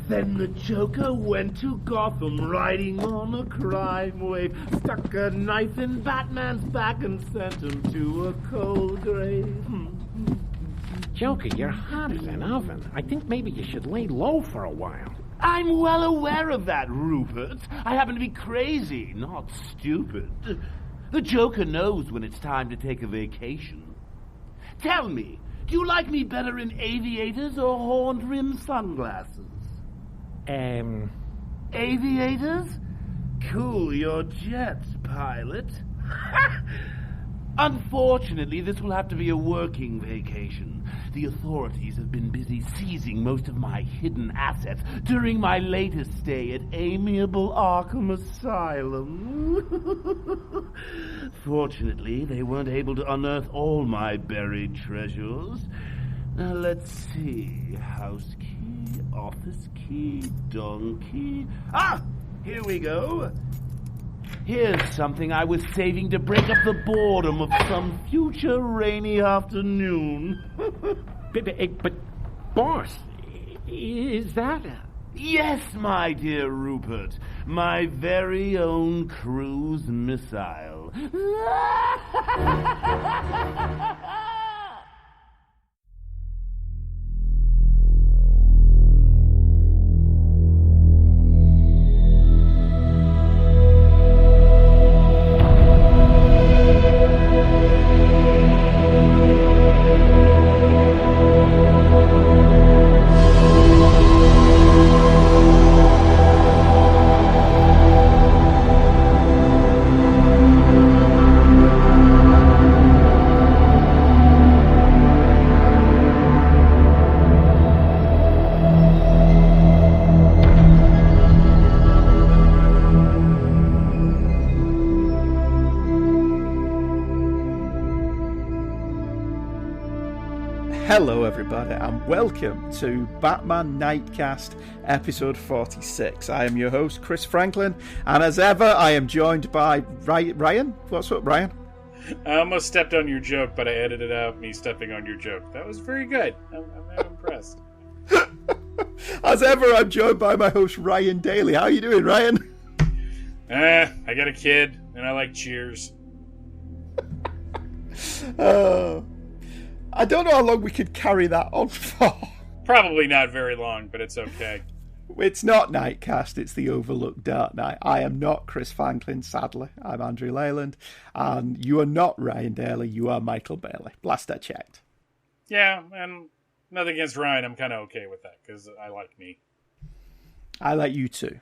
Then the Joker went to Gotham riding on a crime wave, stuck a knife in Batman's back and sent him to a cold grave. Joker, you're hot as an oven. I think maybe you should lay low for a while. I'm well aware of that, Rupert. I happen to be crazy, not stupid. The Joker knows when it's time to take a vacation. Tell me, do you like me better in aviators or horn-rimmed sunglasses? Aviators? Cool your jets, pilot. Unfortunately, this will have to be a working vacation. The authorities have been busy seizing most of my hidden assets during my latest stay at amiable Arkham Asylum. Fortunately, they weren't able to unearth all my buried treasures. Now, let's see. House key, office key, donkey. Ah! Here we go. Here's something I was saving to break up the boredom of some future rainy afternoon. But, boss, is that... Yes, my dear Rupert. My very own cruise missile. Hello everybody and welcome to Batman Nightcast episode 46. I am your host Chris Franklin, and as ever I am joined by Ryan. What's up, Ryan? I almost stepped on your joke, but I edited out me stepping on your joke. That was very good. I'm impressed. As ever, I'm joined by my host Ryan Daly. How are you doing, Ryan? I got a kid and I like Cheers. I don't know how long we could carry that on for. Probably not very long, but it's okay. It's not Nightcast, it's the Overlooked Dark Knight. I am not Chris Franklin, sadly. I'm Andrew Leyland. And you are not Ryan Daly, you are Michael Bailey. Last I checked. Yeah, and nothing against Ryan. I'm kind of okay with that, because I like me. I like you too.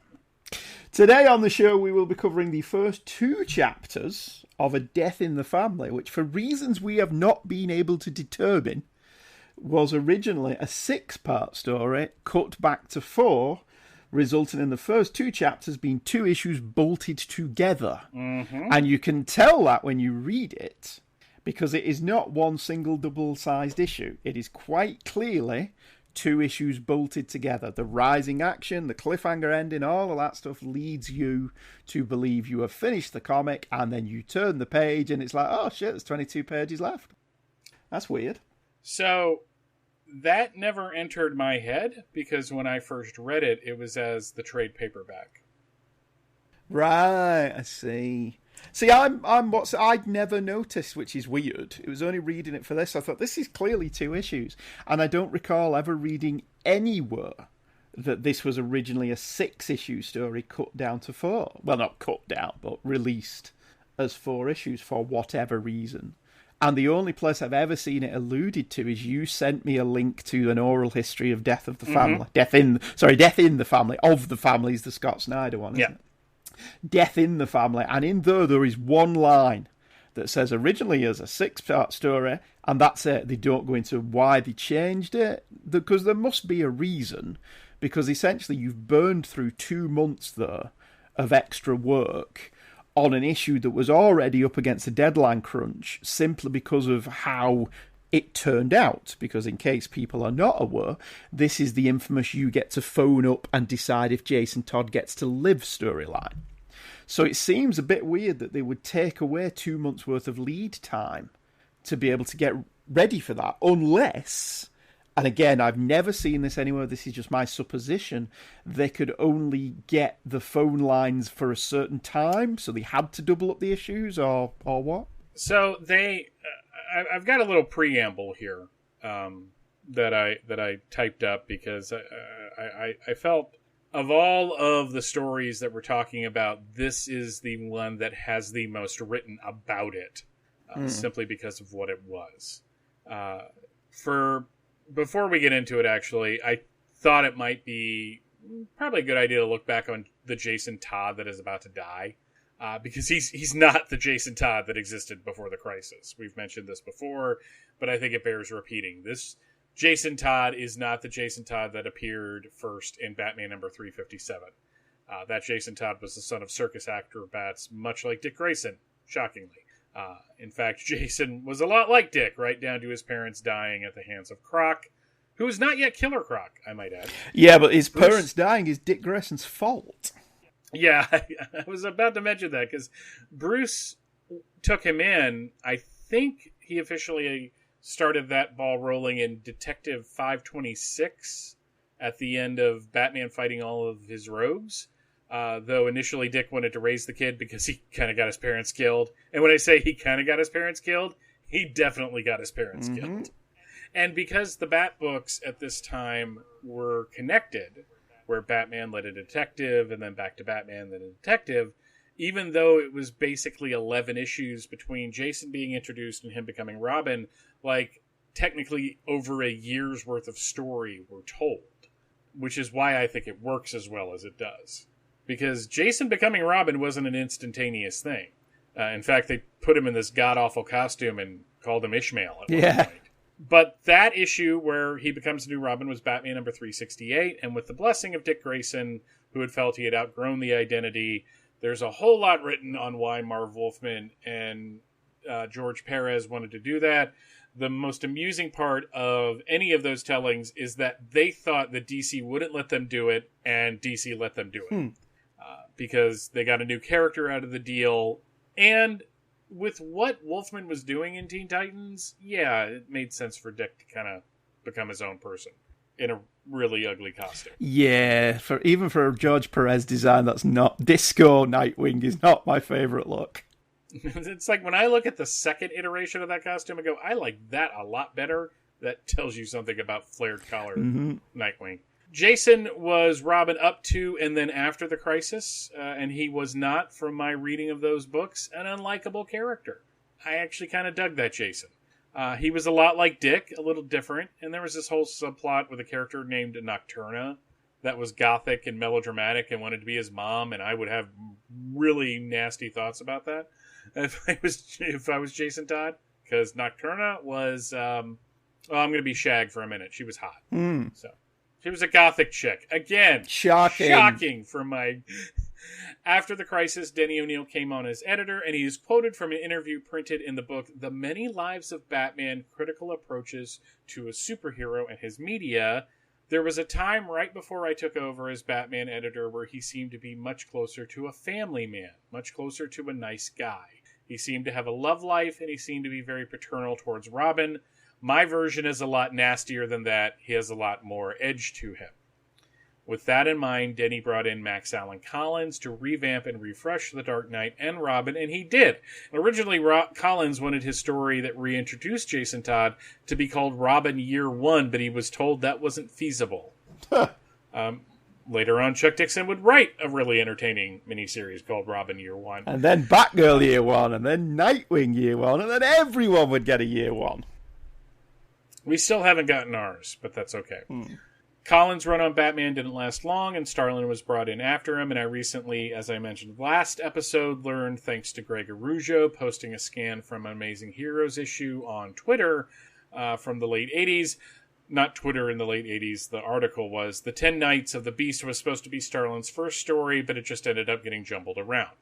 Today on the show, we will be covering the first two chapters of A Death in the Family, which for reasons we have not been able to determine, was originally a 6-part story cut back to 4, resulting in the first two chapters being 2 issues bolted together. Mm-hmm. And you can tell that when you read it, because it is not one single double-sized issue. It is quite clearly 2 issues bolted together. The rising action, the cliffhanger ending, all of that stuff leads you to believe you have finished the comic, and then you turn the page and it's like, oh shit, there's 22 pages left. That's weird. So, that never entered my head, because when I first read it, it was as the trade paperback. Right, I see. See, I'd never noticed, which is weird. It was only reading it for this. I thought, this is clearly 2 issues. And I don't recall ever reading anywhere that this was originally a 6-issue story cut down to 4. Well, not cut down, but released as 4 issues for whatever reason. And the only place I've ever seen it alluded to is you sent me a link to an oral history of Death of the Family. Death in the Family, of the Family's the Scott Snyder one, isn't it? Death in the Family, and in there is one line that says originally as a 6-part story, and that's it. They don't go into why they changed it, because there must be a reason, because essentially you've burned through 2 months there of extra work on an issue that was already up against a deadline crunch, simply because of how it turned out. Because in case people are not aware, this is the infamous you get to phone up and decide if Jason Todd gets to live storyline. So it seems a bit weird that they would take away 2 months worth of lead time to be able to get ready for that, unless, and again, I've never seen this anywhere, this is just my supposition, they could only get the phone lines for a certain time, so they had to double up the issues, or what? So I've got a little preamble here that I typed up because I felt of all of the stories that we're talking about, this is the one that has the most written about it, simply because of what it was. Before we get into it, actually, I thought it might be probably a good idea to look back on the Jason Todd that is about to die, because he's not the Jason Todd that existed before the Crisis. We've mentioned this before, but I think it bears repeating. This Jason Todd is not the Jason Todd that appeared first in Batman number 357. That Jason Todd was the son of circus acrobats, much like Dick Grayson, shockingly. In fact, Jason was a lot like Dick, right down to his parents dying at the hands of Croc, who is not yet Killer Croc, I might add. Yeah, but his parents dying is Dick Grayson's fault. Yeah, I was about to mention that, because Bruce took him in. I think he officially started that ball rolling in Detective 526 at the end of Batman fighting all of his rogues. Though initially Dick wanted to raise the kid because he kind of got his parents killed. And when I say he kind of got his parents killed, he definitely got his parents killed. And because the Bat books at this time were connected, where Batman led a detective and then back to Batman, then a detective, even though it was basically 11 issues between Jason being introduced and him becoming Robin, like, technically over a year's worth of story were told, which is why I think it works as well as it does. Because Jason becoming Robin wasn't an instantaneous thing. In fact, they put him in this god-awful costume and called him Ishmael at one point. But that issue where he becomes a new Robin was Batman number 368, and with the blessing of Dick Grayson, who had felt he had outgrown the identity, there's a whole lot written on why Marv Wolfman and George Perez wanted to do that. The most amusing part of any of those tellings is that they thought that DC wouldn't let them do it, and DC let them do it. Because they got a new character out of the deal, and with what Wolfman was doing in Teen Titans, yeah, it made sense for Dick to kind of become his own person in a really ugly costume. Yeah, even for a George Perez design, that's not Disco Nightwing is not my favorite look. It's like when I look at the second iteration of that costume, I go, I like that a lot better. That tells you something about flared collar Nightwing. Jason was Robin up to and then after the Crisis, and he was not, from my reading of those books, an unlikable character. I actually kind of dug that Jason. He was a lot like Dick, a little different, and there was this whole subplot with a character named Nocturna that was gothic and melodramatic and wanted to be his mom, and I would have really nasty thoughts about that if I was Jason Todd, because Nocturna was, I'm going to be Shag for a minute. She was hot. So she was a gothic chick. Again, shocking for my... After the Crisis, Denny O'Neil came on as editor, and he is quoted from an interview printed in the book The Many Lives of Batman, Critical Approaches to a Superhero and His Media. There was a time right before I took over as Batman editor where he seemed to be much closer to a family man, much closer to a nice guy. He seemed to have a love life, and he seemed to be very paternal towards Robin. My version is a lot nastier than that. He has a lot more edge to him. With that in mind, Denny brought in Max Allan Collins to revamp and refresh The Dark Knight and Robin, and he did. Originally, Collins wanted his story that reintroduced Jason Todd to be called Robin Year One, but he was told that wasn't feasible. Later on, Chuck Dixon would write a really entertaining miniseries called Robin Year One. And then Batgirl Year One, and then Nightwing Year One, and then everyone would get a Year One. We still haven't gotten ours, but that's okay. Collins' run on Batman didn't last long, and Starlin was brought in after him, and I recently, as I mentioned last episode, learned, thanks to Greg Araujo, posting a scan from Amazing Heroes issue on Twitter from the late 80s. Not Twitter in the late 80s, the article was, The 10 Nights of the Beast was supposed to be Starlin's first story, but it just ended up getting jumbled around.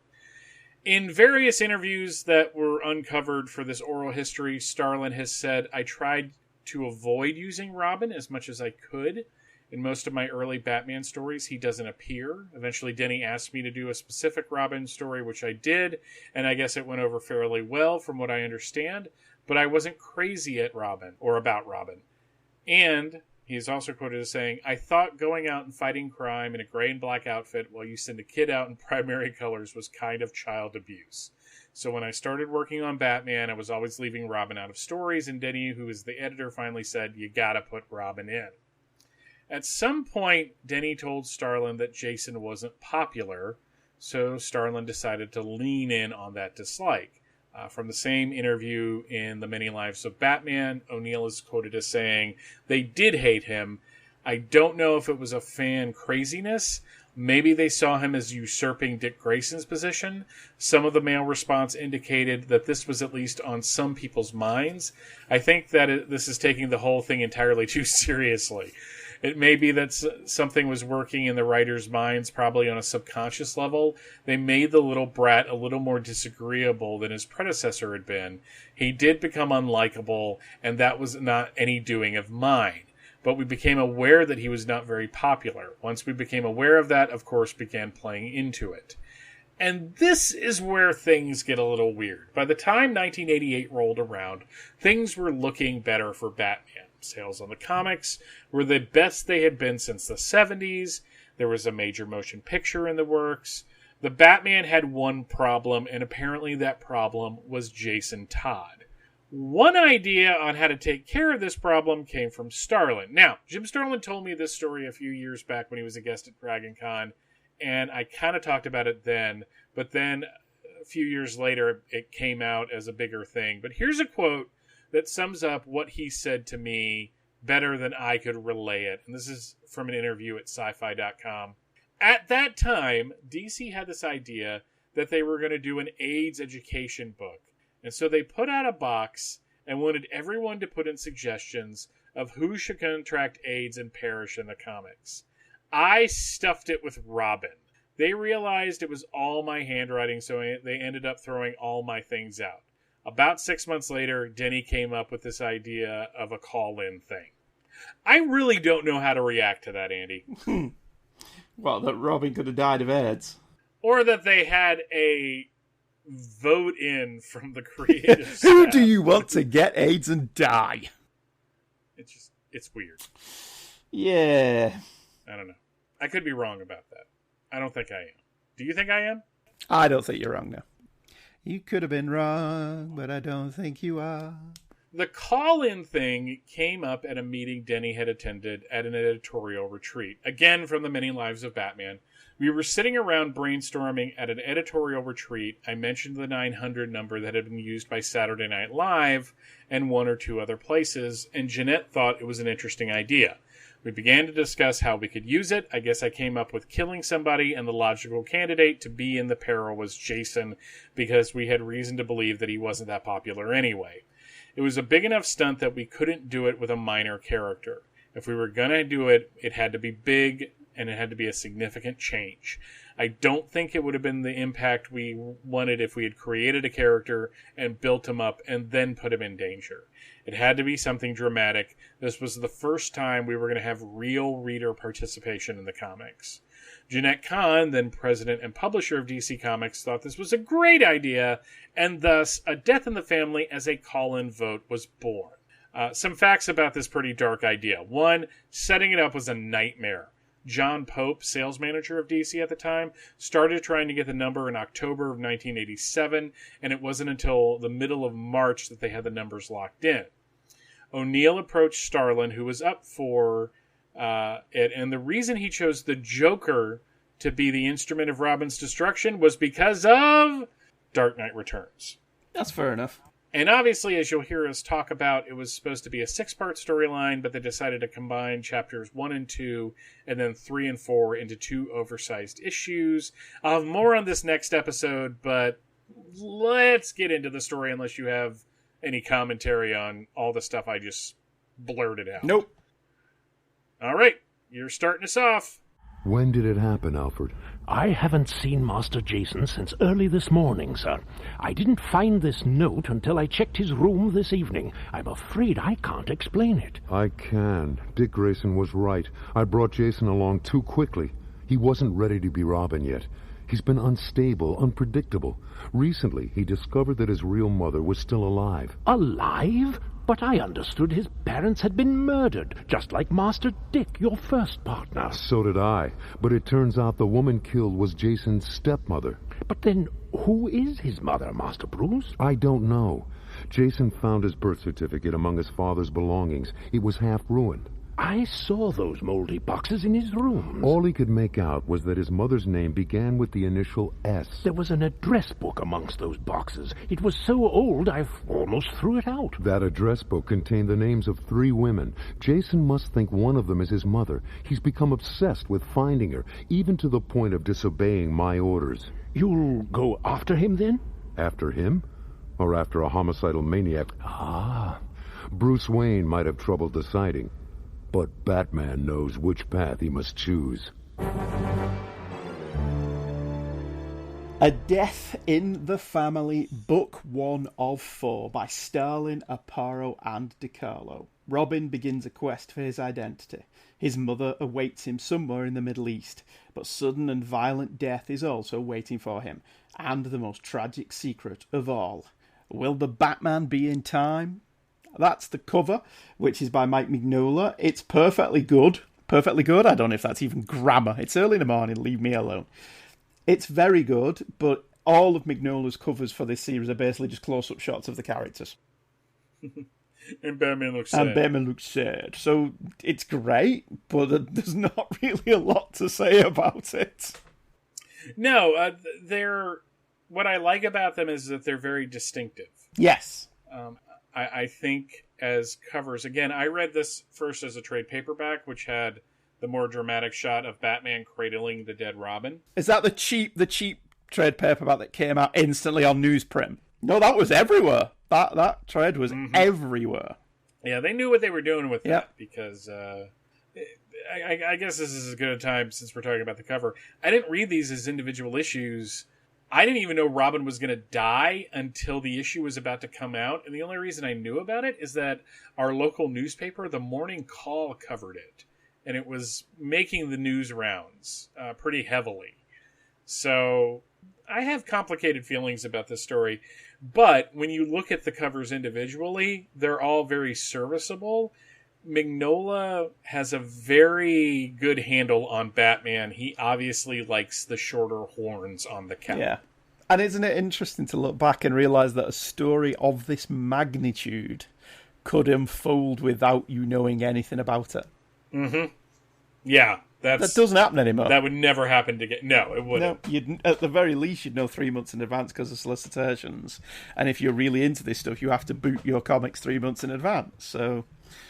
In various interviews that were uncovered for this oral history, Starlin has said, I tried to avoid using Robin as much as I could. In most of my early Batman stories, he doesn't appear. Eventually, Denny asked me to do a specific Robin story, which I did, and I guess it went over fairly well from what I understand, but I wasn't crazy at Robin, or about Robin. And he is also quoted as saying, "I thought going out and fighting crime in a gray and black outfit while you send a kid out in primary colors was kind of child abuse. So when I started working on Batman, I was always leaving Robin out of stories, and Denny, who is the editor, finally said, you gotta put Robin in." At some point, Denny told Starlin that Jason wasn't popular, so Starlin decided to lean in on that dislike. From the same interview in The Many Lives of Batman, O'Neill is quoted as saying, "They did hate him. I don't know if it was a fan craziness. Maybe they saw him as usurping Dick Grayson's position. Some of the mail response indicated that this was at least on some people's minds. I think that this is taking the whole thing entirely too seriously. It may be that something was working in the writers' minds, probably on a subconscious level. They made the little brat a little more disagreeable than his predecessor had been. He did become unlikable, and that was not any doing of mine. But we became aware that he was not very popular. Once we became aware of that, of course, began playing into it." And this is where things get a little weird. By the time 1988 rolled around, things were looking better for Batman. Sales on the comics were the best they had been since the 70s. There was a major motion picture in the works. The Batman had one problem, and apparently that problem was Jason Todd. One idea on how to take care of this problem came from Starlin. Now, Jim Starlin told me this story a few years back when he was a guest at Dragon Con, and I kind of talked about it then, but then a few years later it came out as a bigger thing. But here's a quote that sums up what he said to me better than I could relay it. And this is from an interview at sci-fi.com. "At that time, DC had this idea that they were going to do an AIDS education book. And so they put out a box and wanted everyone to put in suggestions of who should contract AIDS and perish in the comics. I stuffed it with Robin. They realized it was all my handwriting, so they ended up throwing all my things out. About 6 months later, Denny came up with this idea of a call-in thing." I really don't know how to react to that, Andy. Well, that Robin could have died of AIDS. Or that they had a vote in from the creative staff. Who do you want to get AIDS and die? It's weird. Yeah. I don't know. I could be wrong about that. I don't think I am. Do you think I am? I don't think you're wrong, no. You could have been wrong, but I don't think you are. The call-in thing came up at a meeting Denny had attended at an editorial retreat. Again, from The Many Lives of Batman. We were sitting around brainstorming at an editorial retreat. I mentioned the 900 number that had been used by Saturday Night Live and one or two other places, and Jeanette thought it was an interesting idea. We began to discuss how we could use it. I guess I came up with killing somebody, and the logical candidate to be in the peril was Jason, because we had reason to believe that he wasn't that popular anyway. It was a big enough stunt that we couldn't do it with a minor character. If we were going to do it, it had to be big, and it had to be a significant change. I don't think it would have been the impact we wanted if we had created a character and built him up and then put him in danger. It had to be something dramatic. This was the first time we were going to have real reader participation in the comics. Jeanette Kahn, then president and publisher of DC Comics, thought this was a great idea, and thus A Death in the Family as a call-in vote was born. Some facts about this pretty dark idea. One, setting it up was a nightmare. John Pope, sales manager of DC at the time, started trying to get the number in October of 1987, and it wasn't until the middle of March that they had the numbers locked in. O'Neill approached Starlin, who was up for it, and the reason he chose the Joker to be the instrument of Robin's destruction was because of Dark Knight Returns. That's fair enough. And obviously, as you'll hear us talk about, it was supposed to be a 6-part storyline, but they decided to combine chapters 1 and 2, and then 3 and 4 into 2 oversized issues. I'll have more on this next episode, but let's get into the story unless you have any commentary on all the stuff I just blurted out. Nope. All right, you're starting us off. When did it happen, Alfred? I haven't seen Master Jason since early this morning, sir. I didn't find this note until I checked his room this evening. I'm afraid I can't explain it. I can. Dick Grayson was right. I brought Jason along too quickly. He wasn't ready to be Robin yet. He's been unstable, unpredictable. Recently, he discovered that his real mother was still alive. Alive? But I understood his parents had been murdered, just like Master Dick, your first partner. So did I, but it turns out the woman killed was Jason's stepmother. But then, who is his mother, Master Bruce? I don't know. Jason found his birth certificate among his father's belongings. It was half ruined. I saw those moldy boxes in his room. All he could make out was that his mother's name began with the initial S. There was an address book amongst those boxes. It was so old I almost threw it out. That address book contained the names of 3 women. Jason must think one of them is his mother. He's become obsessed with finding her, even to the point of disobeying my orders. You'll go after him, then? After him? Or after a homicidal maniac? Ah. Bruce Wayne might have trouble deciding, but Batman knows which path he must choose. A Death in the Family, Book 1 of 4 by Starlin, Aparo and DiCarlo. Robin begins a quest for his identity. His mother awaits him somewhere in the Middle East, but sudden and violent death is also waiting for him, and the most tragic secret of all. Will the Batman be in time? That's the cover, which is by Mike Mignola. It's perfectly good. Perfectly good? I don't know if that's even grammar. It's early in the morning, leave me alone. It's very good, but all of Mignola's covers for this series are basically just close-up shots of the characters. And Batman looks sad. And Batman looks sad. So it's great, but there's not really a lot to say about it. No, they're... What I like about them is that they're very distinctive. Yes. I think as covers, again, I read this first as a trade paperback, which had the more dramatic shot of Batman cradling the dead Robin. Is that the cheap trade paperback that came out instantly on newsprint? No, that was everywhere. That trade was everywhere. Yeah, they knew what they were doing with that, because I guess this is as good a time, since we're talking about the cover. I didn't read these as individual issues. I didn't even know Robin was going to die until the issue was about to come out. And the only reason I knew about it is that our local newspaper, the Morning Call, covered it. And it was making the news rounds pretty heavily. So I have complicated feelings about this story. But when you look at the covers individually, they're all very serviceable. Mignola has a very good handle on Batman. He obviously likes the shorter horns on the cow. Yeah. And isn't it interesting to look back and realise that a story of this magnitude could unfold without you knowing anything about it? Mm-hmm. Yeah. That doesn't happen anymore. That would never happen to get... No, it wouldn't. No, at the very least, you'd know 3 months in advance because of solicitations. And if you're really into this stuff, you have to boot your comics 3 months in advance. So...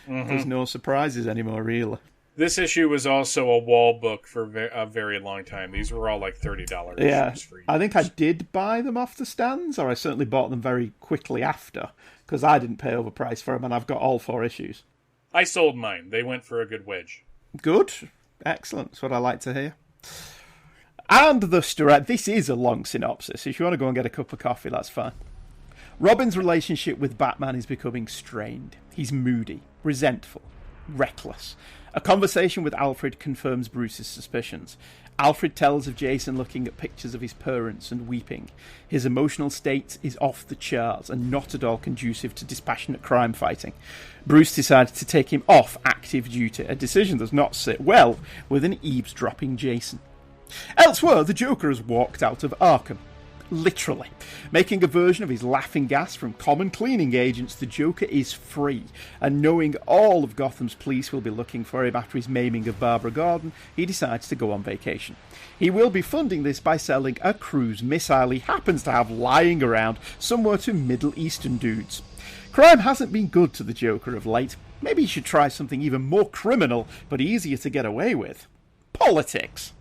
There's no surprises anymore, really. This issue was also a wall book for a very long time. These were all like $30 issues for each. I think I did buy them off the stands, or I certainly bought them very quickly after, because I didn't pay overpriced for them, and I've got all 4 issues. I sold mine. They went for a good wedge. Good. Excellent. That's what I like to hear. And this is a long synopsis. If you want to go and get a cup of coffee, that's fine. Robin's relationship with Batman is becoming strained. He's moody, resentful, reckless. A conversation with Alfred confirms Bruce's suspicions. Alfred tells of Jason looking at pictures of his parents and weeping. His emotional state is off the charts and not at all conducive to dispassionate crime fighting. Bruce decided to take him off active duty, a decision that does not sit well with an eavesdropping Jason. Elsewhere, the Joker has walked out of Arkham. Literally. Making a version of his laughing gas from common cleaning agents, the Joker is free, and knowing all of Gotham's police will be looking for him after his maiming of Barbara Gordon, he decides to go on vacation. He will be funding this by selling a cruise missile he happens to have lying around somewhere to Middle Eastern dudes. Crime hasn't been good to the Joker of late. Maybe he should try something even more criminal, but easier to get away with. Politics.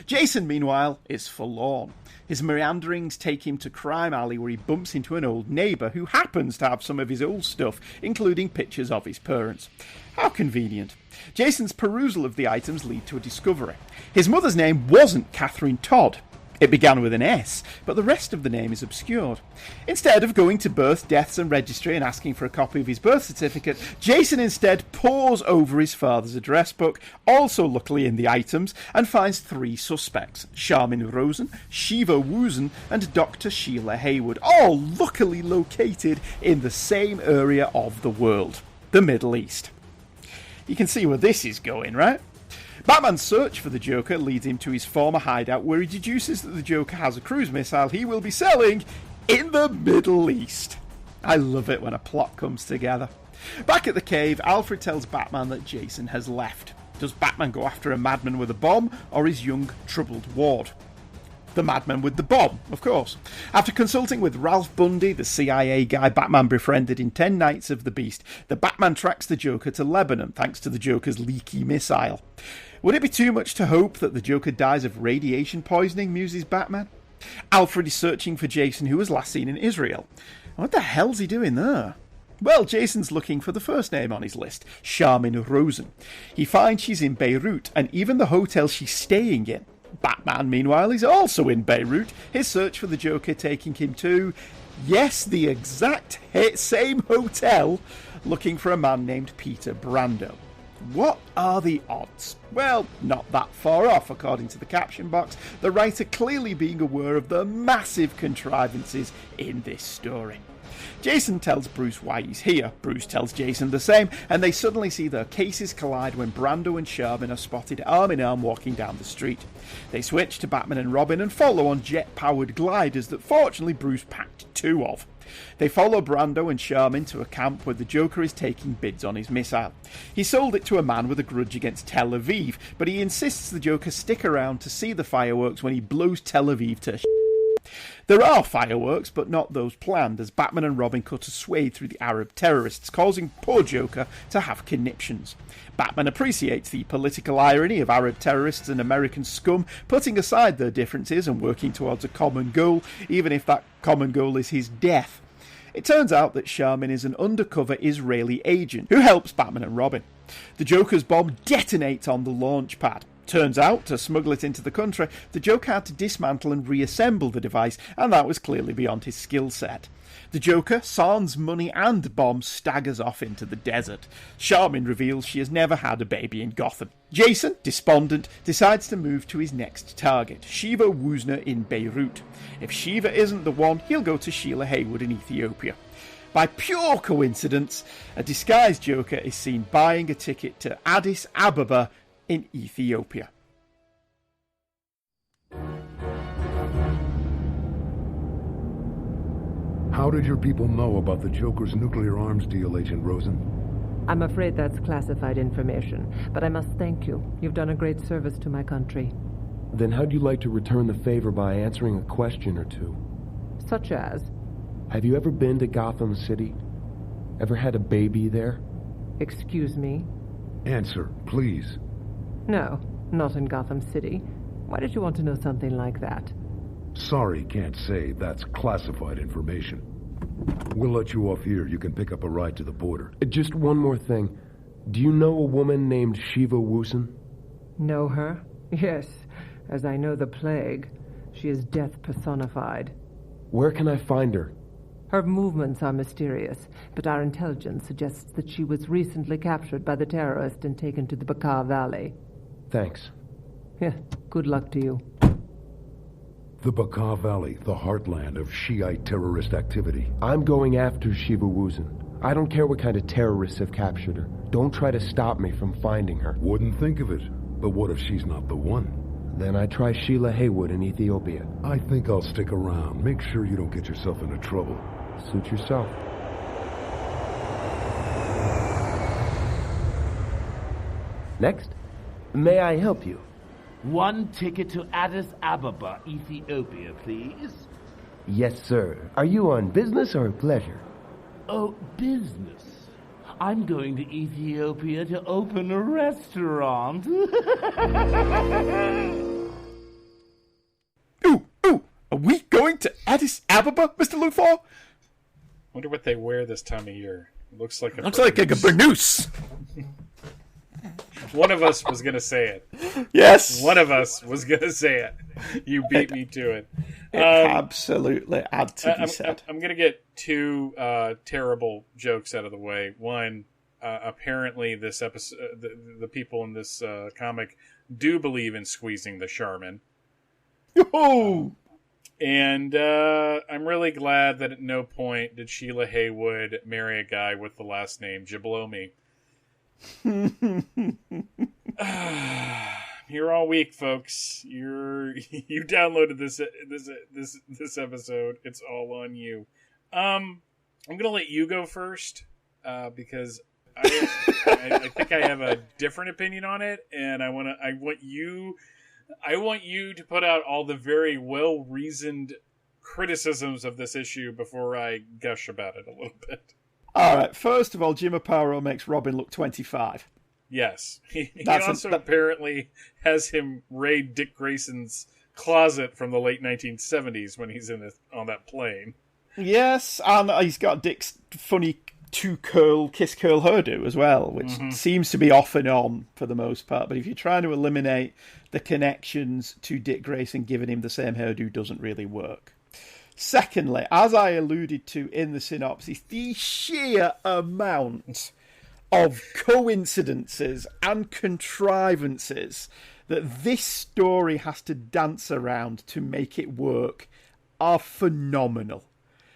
Jason, meanwhile, is forlorn. His meanderings take him to Crime Alley, where he bumps into an old neighbour who happens to have some of his old stuff, including pictures of his parents. How convenient. Jason's perusal of the items lead to a discovery. His mother's name wasn't Catherine Todd. It began with an S, but the rest of the name is obscured. Instead of going to Birth, Deaths and Registry and asking for a copy of his birth certificate, Jason instead pores over his father's address book, also luckily in the items, and finds 3 suspects: Charmin Rosen, Shiva Woozen, and Dr. Sheila Haywood, all luckily located in the same area of the world, the Middle East. You can see where this is going, right? Batman's search for the Joker leads him to his former hideout, where he deduces that the Joker has a cruise missile he will be selling in the Middle East. I love it when a plot comes together. Back at the cave, Alfred tells Batman that Jason has left. Does Batman go after a madman with a bomb, or his young, troubled ward? The madman with the bomb, of course. After consulting with Ralph Bundy, the CIA guy Batman befriended in 10 Nights of the Beast, the Batman tracks the Joker to Lebanon thanks to the Joker's leaky missile. Would it be too much to hope that the Joker dies of radiation poisoning, muses Batman? Alfred is searching for Jason, who was last seen in Israel. What the hell's he doing there? Well, Jason's looking for the first name on his list, Charmin Rosen. He finds she's in Beirut, and even the hotel she's staying in. Batman, meanwhile, is also in Beirut, his search for the Joker taking him to, yes, the exact same hotel, looking for a man named Peter Brando. What are the odds? Well, not that far off, according to the caption box, the writer clearly being aware of the massive contrivances in this story. Jason tells Bruce why he's here. Bruce tells Jason the same, and they suddenly see their cases collide when Brando and Charmin are spotted arm in arm walking down the street. They switch to Batman and Robin and follow on jet-powered gliders that fortunately Bruce packed 2 of. They follow Brando and Charmin to a camp where the Joker is taking bids on his missile. He sold it to a man with a grudge against Tel Aviv, but he insists the Joker stick around to see the fireworks when he blows Tel Aviv to There are fireworks, but not those planned, as Batman and Robin cut a swathe through the Arab terrorists, causing poor Joker to have conniptions. Batman appreciates the political irony of Arab terrorists and American scum putting aside their differences and working towards a common goal, even if that common goal is his death. It turns out that Charmin is an undercover Israeli agent who helps Batman and Robin. The Joker's bomb detonates on the launch pad. Turns out, to smuggle it into the country, the Joker had to dismantle and reassemble the device, and that was clearly beyond his skill set. The Joker, sans money and bomb, staggers off into the desert. Charmin reveals she has never had a baby in Gotham. Jason, despondent, decides to move to his next target, Shiva Woosner in Beirut. If Shiva isn't the one, he'll go to Sheila Haywood in Ethiopia. By pure coincidence, a disguised Joker is seen buying a ticket to Addis Ababa in Ethiopia. How did your people know about the Joker's nuclear arms deal, Agent Rosen? I'm afraid that's classified information, but I must thank you. You've done a great service to my country. Then how'd you like to return the favor by answering a question or two? Such as? Have you ever been to Gotham City? Ever had a baby there? Excuse me? Answer, please. No, not in Gotham City. Why did you want to know something like that? Sorry, can't say. That's classified information. We'll let you off here. You can pick up a ride to the border. Just one more thing. Do you know a woman named Shiva Woosen? Know her? Yes, as I know the plague. She is death personified. Where can I find her? Her movements are mysterious, but our intelligence suggests that she was recently captured by the terrorists and taken to the Bekaa Valley. Thanks. Yeah, good luck to you. The Bekaa Valley, the heartland of Shiite terrorist activity. I'm going after Shiva Woosen. I don't care what kind of terrorists have captured her. Don't try to stop me from finding her. Wouldn't think of it. But what if she's not the one? Then I try Sheila Haywood in Ethiopia. I think I'll stick around. Make sure you don't get yourself into trouble. Suit yourself. Next. May I help you? 1 ticket to Addis Ababa, Ethiopia, please. Yes, sir. Are you on business or pleasure? Oh, business. I'm going to Ethiopia to open a restaurant. Ooh, are we going to Addis Ababa, Mr. Luthor? Wonder what they wear this time of year. Looks like a burnoose. One of us was going to say it. Yes. One of us was going to say it. You beat me to it. It absolutely had to be said. I'm going to get two terrible jokes out of the way. One, apparently this episode, the people in this comic do believe in squeezing the Charmin. Oh! And I'm really glad that at no point did Sheila Haywood marry a guy with the last name Jablomi. You're all weak, folks. You downloaded this episode. It's all on you. I'm gonna let you go first because I think I have a different opinion on it, and I want you to put out all the very well reasoned criticisms of this issue before I gush about it a little bit. All right. First of all, Jim Aparo makes Robin look 25. Yes. He also apparently has him raid Dick Grayson's closet from the late 1970s when he's on that plane. Yes, and he's got Dick's funny kiss curl hairdo as well, which seems to be off and on for the most part. But if you're trying to eliminate the connections to Dick Grayson, giving him the same hairdo doesn't really work. Secondly, as I alluded to in the synopsis, the sheer amount of coincidences and contrivances that this story has to dance around to make it work are phenomenal.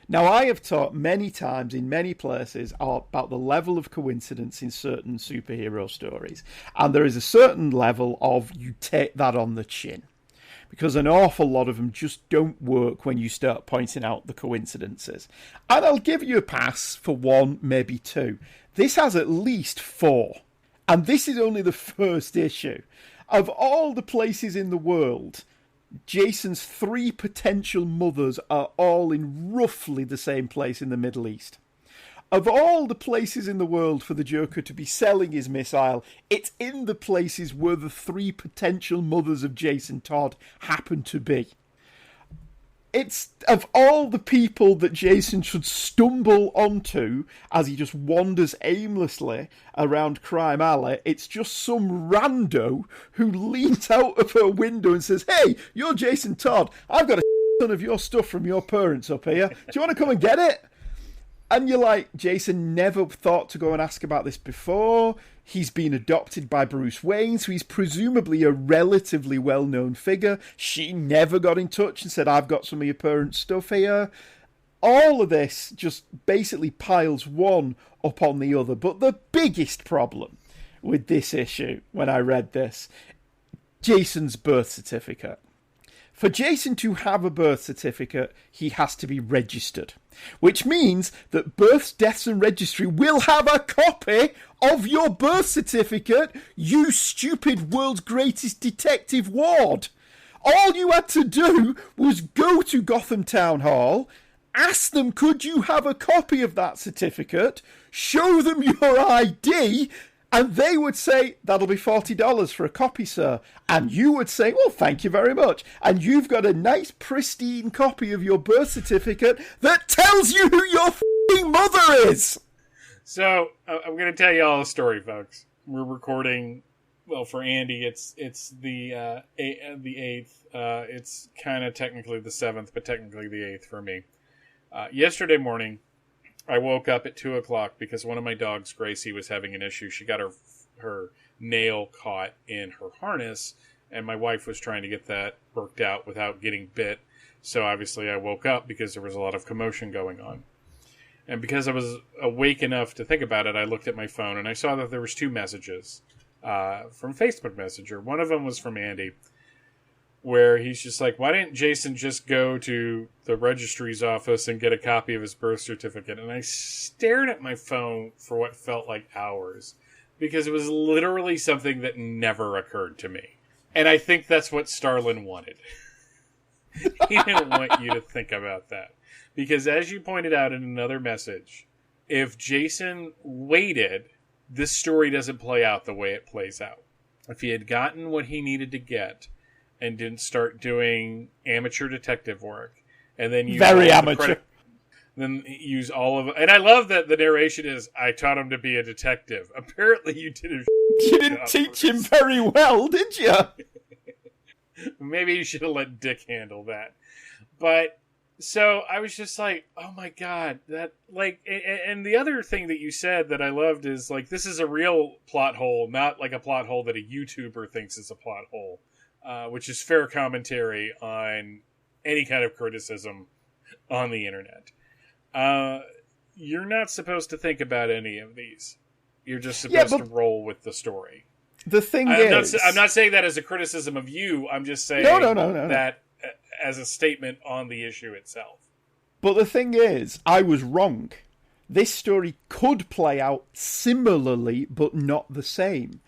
Now, I have talked many times in many places about the level of coincidence in certain superhero stories, and there is a certain level of you take that on the chin, because an awful lot of them just don't work when you start pointing out the coincidences. And I'll give you a pass for one, maybe two. This has at least 4. And this is only the first issue. Of all the places in the world, Jason's 3 potential mothers are all in roughly the same place in the Middle East. Of all the places in the world for the Joker to be selling his missile, it's in the places where the 3 potential mothers of Jason Todd happen to be. It's, of all the people that Jason should stumble onto as he just wanders aimlessly around Crime Alley, it's just some rando who leans out of her window and says, "Hey, you're Jason Todd. I've got a ton of your stuff from your parents up here. Do you want to come and get it?" And you're like, Jason never thought to go and ask about this before. He's been adopted by Bruce Wayne, so he's presumably a relatively well-known figure. She never got in touch and said, "I've got some of your parents' stuff here." All of this just basically piles one upon the other. But the biggest problem with this issue, when I read this, Jason's birth certificate. For Jason to have a birth certificate, he has to be registered, which means that Births, Deaths and Registry will have a copy of your birth certificate, you stupid world's greatest detective Ward. All you had to do was go to Gotham Town Hall, ask them, could you have a copy of that certificate, show them your ID, and they would say, "That'll be $40 for a copy, sir." And you would say, "Well, thank you very much." And you've got a nice, pristine copy of your birth certificate that tells you who your f***ing mother is. So, I'm going to tell you all a story, folks. We're recording, well, for Andy, it's the 8th. It's kind of technically the 7th, but technically the 8th for me. Yesterday morning, I woke up at 2 o'clock because one of my dogs, Gracie, was having an issue. She got her nail caught in her harness, and my wife was trying to get that worked out without getting bit. So obviously I woke up because there was a lot of commotion going on. And because I was awake enough to think about it, I looked at my phone, and I saw that there was 2 messages from Facebook Messenger. One of them was from Andy, where he's just like, "Why didn't Jason just go to the registry's office and get a copy of his birth certificate?" And I stared at my phone for what felt like hours, because it was literally something that never occurred to me. And I think that's what Starlin wanted. He didn't want you to think about that. Because as you pointed out in another message, if Jason waited, this story doesn't play out the way it plays out. If he had gotten what he needed to get and didn't start doing amateur detective work, and then very amateur, then use all of it. And I love that the narration is, "I taught him to be a detective." Apparently, you didn't. You didn't teach him very well, did you? Maybe you should have let Dick handle that. But so I was just like, oh my God, that like, and the other thing that you said that I loved is like, this is a real plot hole, not like a plot hole that a YouTuber thinks is a plot hole, which is fair commentary on any kind of criticism on the internet. You're not supposed to think about any of these. You're just supposed to roll with the story. The thing is... I'm not saying that as a criticism of you. I'm just saying that as a statement on the issue itself. But the thing is, I was wrong. This story could play out similarly, but not the same.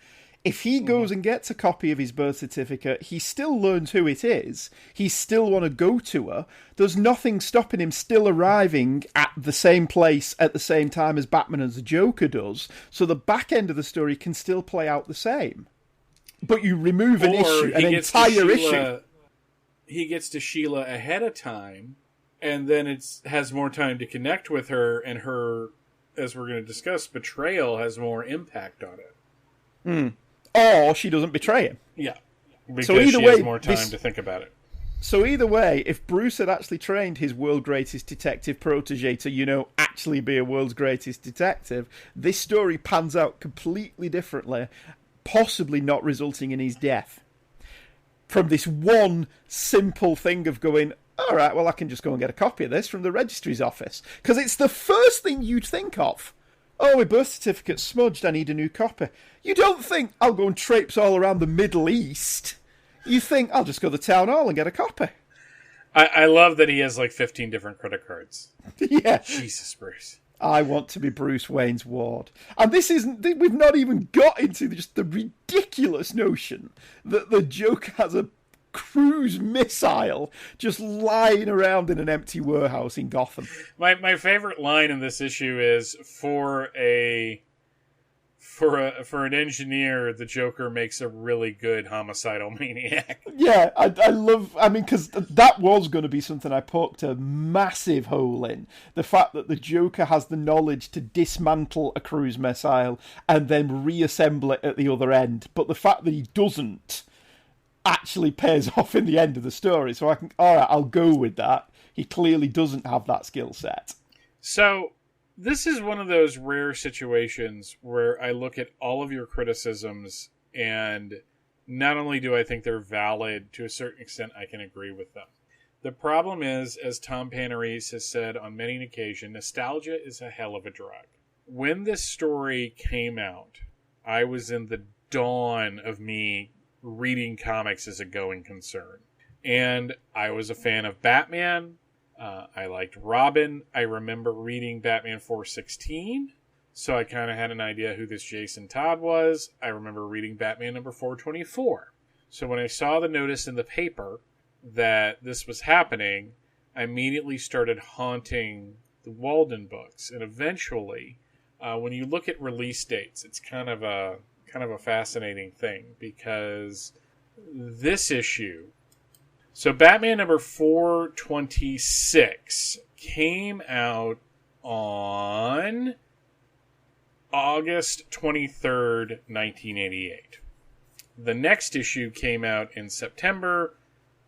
If he goes and gets a copy of his birth certificate, he still learns who it is. He still want to go to her. There's nothing stopping him still arriving at the same place at the same time as Batman and the Joker does. So the back end of the story can still play out the same. But you remove an entire issue. He gets to Sheila ahead of time, and then it has more time to connect with her, and her, as we're going to discuss, betrayal has more impact on it. Hmm. Or she doesn't betray him. Yeah. Because she has more time to think about it. So either way, if Bruce had actually trained his world greatest detective protege to, actually be a world's greatest detective, this story pans out completely differently, possibly not resulting in his death. From this one simple thing of going, all right, well, I can just go and get a copy of this from the registry's office. Because it's the first thing you'd think of. Oh, my birth certificate's smudged, I need a new copy. You don't think, I'll go and traipse all around the Middle East. You think, I'll just go to the town hall and get a copy. I love that he has like 15 different credit cards. Yeah. Jesus, Bruce. I want to be Bruce Wayne's ward. And we've not even got into just the ridiculous notion that the Joker has a cruise missile just lying around in an empty warehouse in Gotham. My favorite line in this issue is for an engineer, the Joker makes a really good homicidal maniac. Yeah, I love, because that was going to be something I poked a massive hole in. The fact that the Joker has the knowledge to dismantle a cruise missile and then reassemble it at the other end. But the fact that he doesn't actually pays off in the end of the story. So I'll go with that. He clearly doesn't have that skill set. So this is one of those rare situations where I look at all of your criticisms, and not only do I think they're valid, to a certain extent I can agree with them. The problem is, as Tom Panarese has said on many occasions, nostalgia is a hell of a drug. When this story came out, I was in the dawn of me reading comics as a going concern. And I was a fan of Batman. I liked Robin. I remember reading Batman 416, so I kind of had an idea who this Jason Todd was. I remember reading Batman number 424. So when I saw the notice in the paper that this was happening, I immediately started haunting the Walden books. And eventually, when you look at release dates, it's kind of a fascinating thing, because this issue, so Batman number 426 came out on August 23rd, 1988. The next issue came out in September,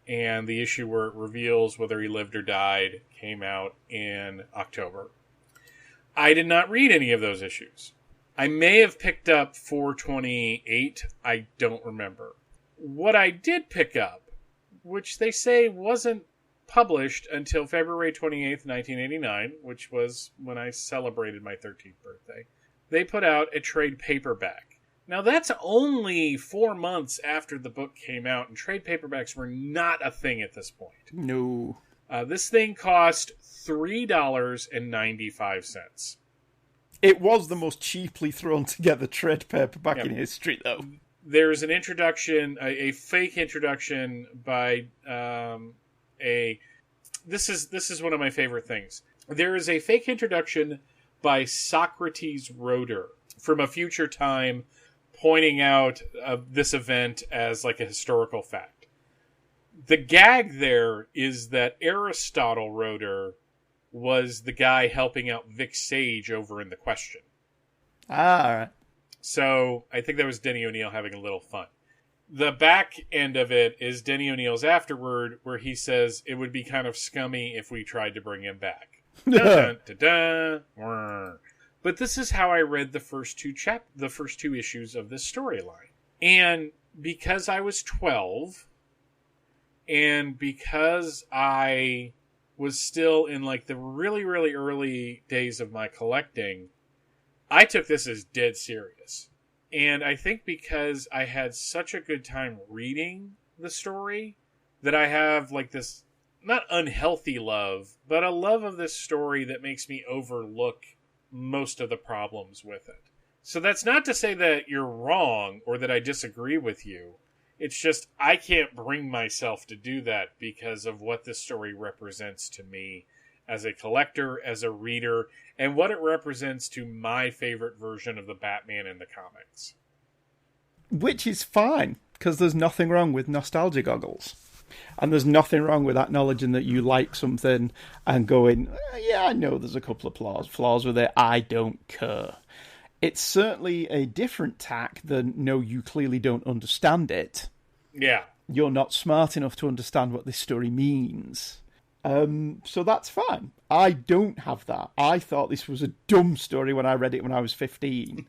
and the issue where it reveals whether he lived or died came out in October. I did not read any of those issues. I may have picked up 428. I don't remember. What I did pick up, which they say wasn't published until February 28th, 1989, which was when I celebrated my 13th birthday, they put out a trade paperback. Now, that's only 4 months after the book came out, and trade paperbacks were not a thing at this point. No. This thing cost $3.95. It was the most cheaply thrown together trade paperback in history, though. There's an introduction, a fake introduction by This is one of my favorite things. There is a fake introduction by Socrates Roeder from a future time, pointing out this event as like a historical fact. The gag there is that Aristotle Roeder was the guy helping out Vic Sage over in The Question. Ah, all right. So I think that was Denny O'Neil having a little fun. The back end of it is Denny O'Neil's afterword, where he says it would be kind of scummy if we tried to bring him back. Dun, dun, dun, dun. But this is how I read the first two issues of this storyline. And because I was 12, and because I was still in like the really, really early days of my collecting, I took this as dead serious. And I think because I had such a good time reading the story, that I have like this, not unhealthy love, but a love of this story that makes me overlook most of the problems with it. So that's not to say that you're wrong or that I disagree with you. It's just I can't bring myself to do that because of what this story represents to me as a collector, as a reader, and what it represents to my favorite version of the Batman in the comics. Which is fine, because there's nothing wrong with nostalgia goggles. And there's nothing wrong with acknowledging that you like something and going, yeah, I know there's a couple of flaws with it, I don't care. It's certainly a different tack than, no, you clearly don't understand it. Yeah. You're not smart enough to understand what this story means. So that's fine. I don't have that. I thought this was a dumb story when I read it when I was 15.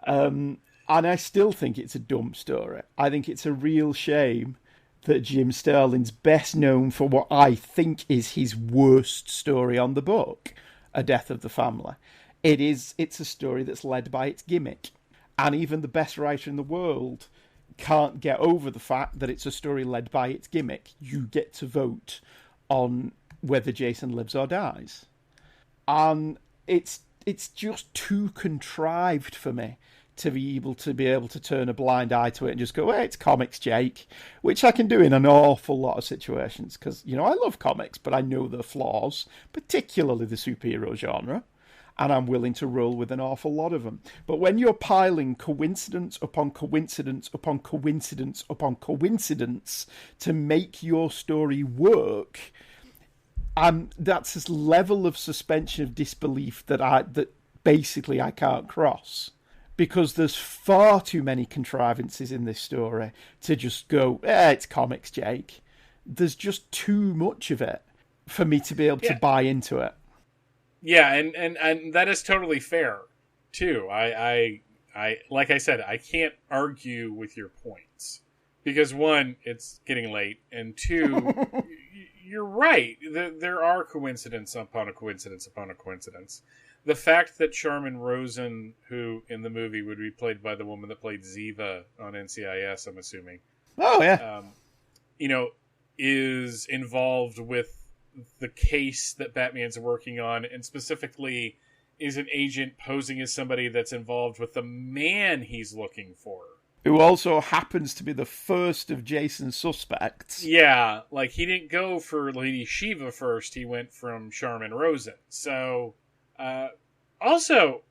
And I still think it's a dumb story. I think it's a real shame that Jim Sterling's best known for what I think is his worst story on the book, A Death of the Family. It's a story that's led by its gimmick. And even the best writer in the world can't get over the fact that it's a story led by its gimmick. You get to vote on whether Jason lives or dies. And it's just too contrived for me to be able to turn a blind eye to it and just go, hey, it's comics, Jake, which I can do in an awful lot of situations because, I love comics, but I know their flaws, particularly the superhero genre, and I'm willing to roll with an awful lot of them. But when you're piling coincidence upon coincidence upon coincidence upon coincidence to make your story work, that's this level of suspension of disbelief that basically I can't cross. Because there's far too many contrivances in this story to just go, it's comics, Jake. There's just too much of it for me to be able to buy into it. Yeah, and that is totally fair, too. I like I said, I can't argue with your points. Because one, it's getting late, and two, you're right. There are coincidence upon a coincidence upon a coincidence. The fact that Charmin Rosen, who in the movie would be played by the woman that played Ziva on NCIS, I'm assuming. Oh, yeah. Is involved with the case that Batman's working on, and specifically is an agent posing as somebody that's involved with the man he's looking for. Who also happens to be the first of Jason's suspects. Yeah, like he didn't go for Lady Shiva first, he went from Charmin Rosen. So... also,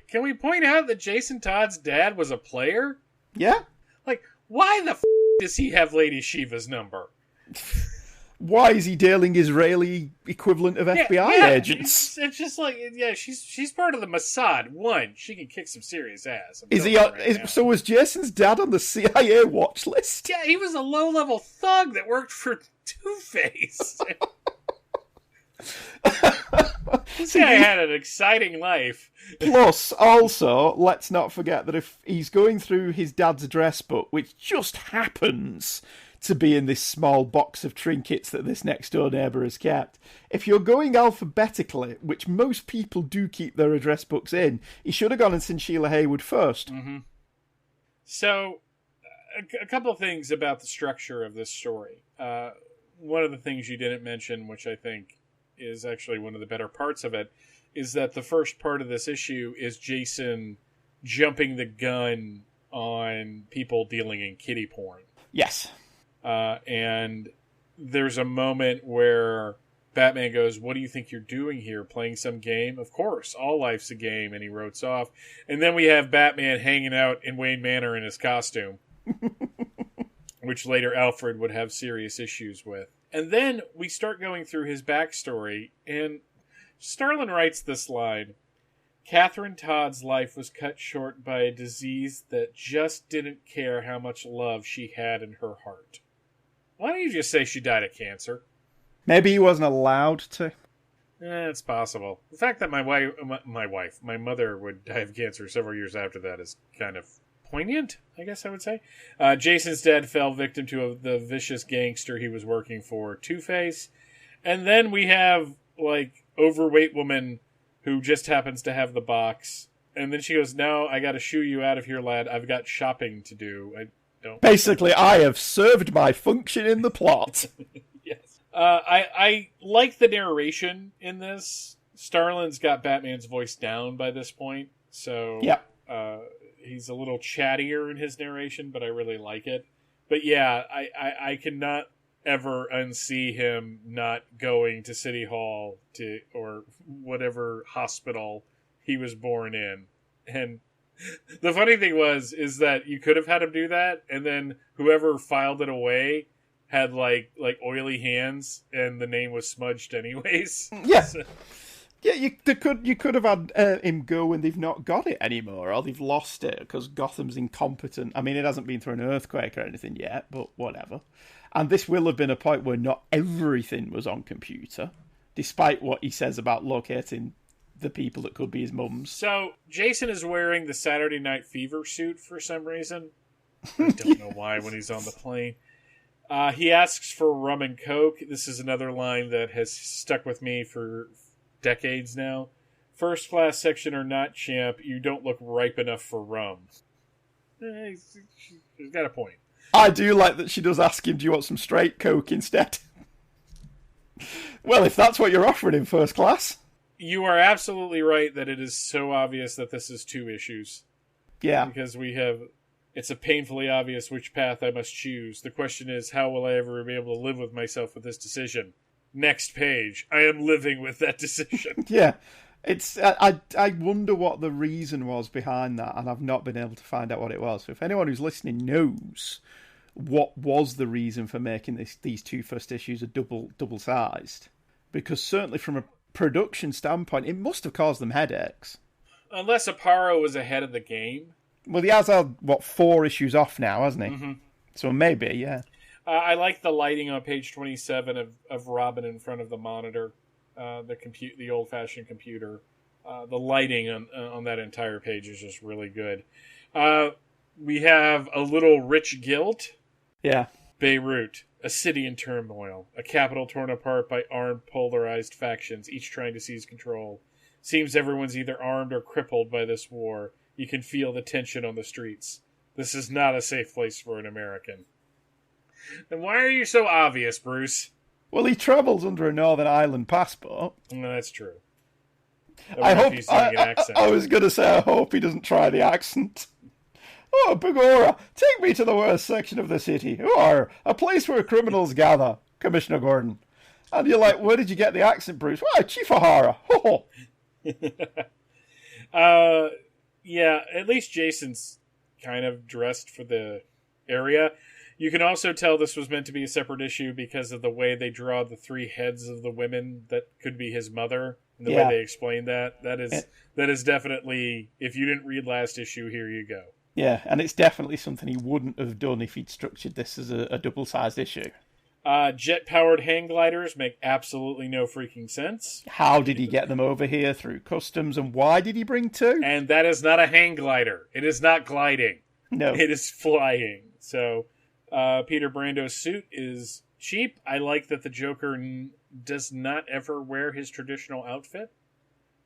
can we point out that Jason Todd's dad was a player? Yeah. Like, why the does he have Lady Shiva's number? Why is he dealing Israeli equivalent of FBI agents? It's just like, she's part of the Mossad. One, she can kick some serious ass. So was Jason's dad on the CIA watch list? Yeah, he was a low-level thug that worked for Two-Face. This guy had an exciting life. Plus, also, let's not forget that if he's going through his dad's address book, which just happens to be in this small box of trinkets that this next-door neighbour has kept, if you're going alphabetically, which most people do keep their address books in, he should have gone and seen Sheila Haywood first. Mm-hmm. So, a couple of things about the structure of this story. One of the things you didn't mention, which I think is actually one of the better parts of it, is that the first part of this issue is Jason jumping the gun on people dealing in kiddie porn. Yes. And there's a moment where Batman goes, what do you think you're doing here? Playing some game? Of course, all life's a game. And he rotes off. And then we have Batman hanging out in Wayne Manor in his costume, which later Alfred would have serious issues with. And then we start going through his backstory, and Starlin writes this line, Catherine Todd's life was cut short by a disease that just didn't care how much love she had in her heart. Why don't you just say she died of cancer? Maybe he wasn't allowed to. It's possible. The fact that my mother would die of cancer several years after that is kind of poignant, I guess I would say. Jason's dad fell victim to the vicious gangster he was working for, Two-Face. And then we have, overweight woman who just happens to have the box. And then she goes, "No, I gotta shoo you out of here, lad. I've got shopping to do." Basically, I have served my function in the plot. Yes. I like the narration in this. Starlin's got Batman's voice down by this point. So yeah. He's a little chattier in his narration, but I really like it. But yeah, I cannot ever unsee him not going to City Hall or whatever hospital he was born in. And the funny thing is that you could have had him do that, and then whoever filed it away had like oily hands, and the name was smudged anyways. Yeah. So. Yeah, you could have had him go when they've not got it anymore, or they've lost it because Gotham's incompetent. I mean, it hasn't been through an earthquake or anything yet, but whatever. And this will have been a point where not everything was on computer, despite what he says about locating the people that could be his mums. So, Jason is wearing the Saturday Night Fever suit for some reason. I don't know why when he's on the plane. He asks for rum and coke. This is another line that has stuck with me for decades now. First class section or not, champ, you don't look ripe enough for rum. He's got a point. I do like that she does ask him, do you want some straight coke instead? Well, if that's what you're offering in first class. You are absolutely right that it is so obvious that this is 2 issues. Yeah. Because it's a painfully obvious which path I must choose. The question is, how will I ever be able to live with myself with this decision? Next page. I am living with that decision. Yeah. I wonder what the reason was behind that, and I've not been able to find out what it was. So if anyone who's listening knows what was the reason for making these 2 first issues a double-sized, because certainly from a production standpoint, it must have caused them headaches. Unless Aparo was ahead of the game. Well, he has had, 4 issues off now, hasn't he? Mm-hmm. So maybe, yeah. I like the lighting on page 27 of Robin in front of the monitor, the old-fashioned computer. The lighting on that entire page is just really good. We have a little rich guilt. Yeah. Beirut, a city in turmoil, a capital torn apart by armed, polarized factions, each trying to seize control. Seems everyone's either armed or crippled by this war. You can feel the tension on the streets. This is not a safe place for an American. Then why are you so obvious, Bruce? Well, he travels under a Northern Ireland passport. No, that's true. I was going to say, I hope he doesn't try the accent. Oh, Bagora, take me to the worst section of the city, or a place where criminals gather, Commissioner Gordon. And you're like, where did you get the accent, Bruce? Well, Chief O'Hara. Ho Yeah, at least Jason's kind of dressed for the area. You can also tell this was meant to be a separate issue because of the way they draw the 3 heads of the women that could be his mother. And the way they explain that is definitely, if you didn't read last issue, here you go. Yeah, and it's definitely something he wouldn't have done if he'd structured this as a double-sized issue. Jet-powered hang gliders make absolutely no freaking sense. How did he get them over here? Through customs, and why did he bring 2? And that is not a hang glider. It is not gliding. No. It is flying. So, Peter Brando's suit is cheap. I like that the Joker does not ever wear his traditional outfit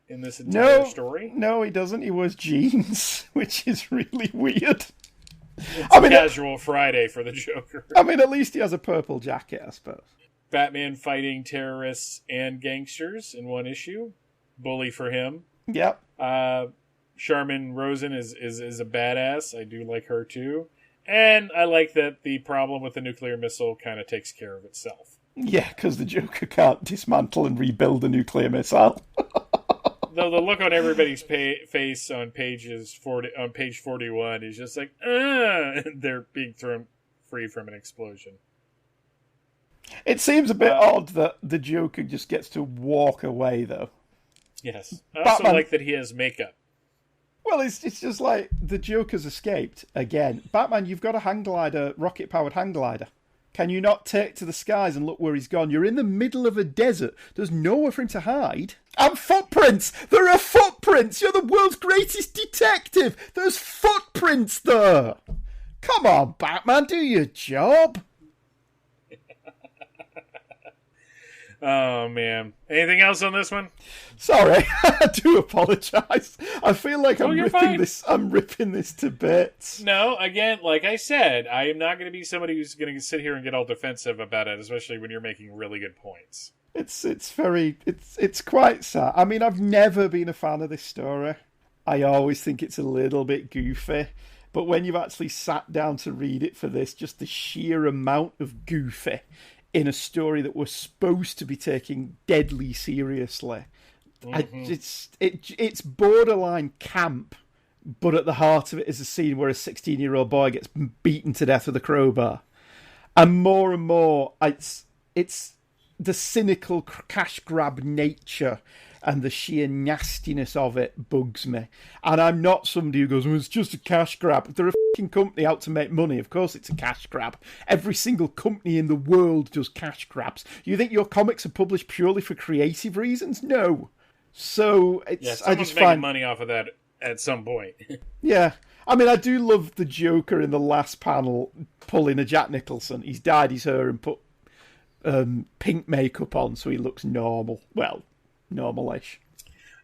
in this entire story. No, he doesn't. He wears jeans, which is really weird. It's a casual Friday for the Joker. I mean, at least he has a purple jacket, I suppose. Batman fighting terrorists and gangsters in one issue. Bully for him. Yep. Charmin Rosen is a badass. I do like her too. And I like that the problem with the nuclear missile kind of takes care of itself. Yeah, because the Joker can't dismantle and rebuild a nuclear missile. Though the look on everybody's face on page 41 is just like, and they're being thrown free from an explosion. It seems a bit odd that the Joker just gets to walk away, though. Yes. I also Batman- like that he has makeup. Well, it's just like the Joker's escaped again. Batman, you've got a hang glider, rocket-powered hang glider. Can you not take to the skies and look where he's gone? You're in the middle of a desert. There's nowhere for him to hide. And footprints! There are footprints! You're the world's greatest detective! There's footprints there! Come on, Batman, do your job! Oh, man. Anything else on this one? Sorry, I do apologise. I feel like you're fine. I'm ripping this to bits. No, again, like I said, I am not going to be somebody who's going to sit here and get all defensive about it, especially when you're making really good points. It's quite sad. I mean, I've never been a fan of this story. I always think it's a little bit goofy. But when you've actually sat down to read it for this, just the sheer amount of goofy in a story that we're supposed to be taking deadly seriously. It's borderline camp, but at the heart of it is a scene where a 16-year-old boy gets beaten to death with a crowbar. And more, it's the cynical cash grab nature and the sheer nastiness of it bugs me. And I'm not somebody who goes, well, it's just a cash grab. They're a fucking company out to make money. Of course it's a cash grab. Every single company in the world does cash grabs. You think your comics are published purely for creative reasons? No. So I just making find money off of that at some point. Yeah. I mean, I do love the Joker in the last panel pulling a Jack Nicholson. He's dyed his hair and put pink makeup on so he looks normal. Well, normal-ish.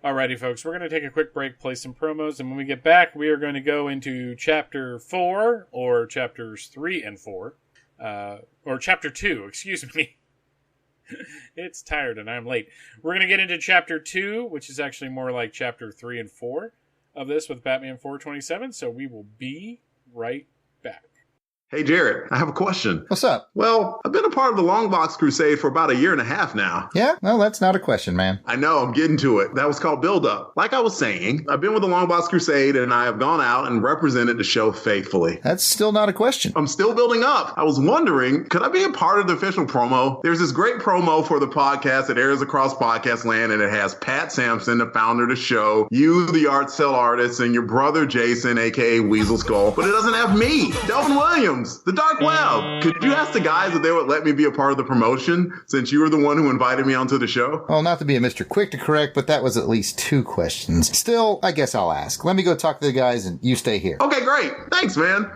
Alrighty, folks, we're going to take a quick break, play some promos, and when we get back, we are going to go into Chapter 4, or Chapters 3 and 4, or Chapter 2, excuse me. It's tired and I'm late. We're going to get into Chapter 2, which is actually more like Chapter 3 and 4 of this with Batman 427, so we will be right back. Hey, Jared, I have a question. What's up? Well, I've been a part of the Longbox Crusade for about 1.5 years now. Yeah? Well, that's not a question, man. I know, I'm getting to it. That was called Build Up. Like I was saying, I've been with the Longbox Crusade and I have gone out and represented the show faithfully. That's still not a question. I'm still building up. I was wondering, could I be a part of the official promo? There's this great promo for the podcast that airs across podcast land, and it has Pat Sampson, the founder of the show, you, the art cell artist, and your brother Jason, aka Weasel Skull. But it doesn't have me, Delvin Williams, the Dark Web. Could you ask the guys if they would let me be a part of the promotion, since you were the one who invited me onto the show? Well, not to be a Mr. Quick to correct, but that was at least 2 questions. Still, I guess I'll ask. Let me go talk to the guys and you stay here. Okay, great. Thanks, man.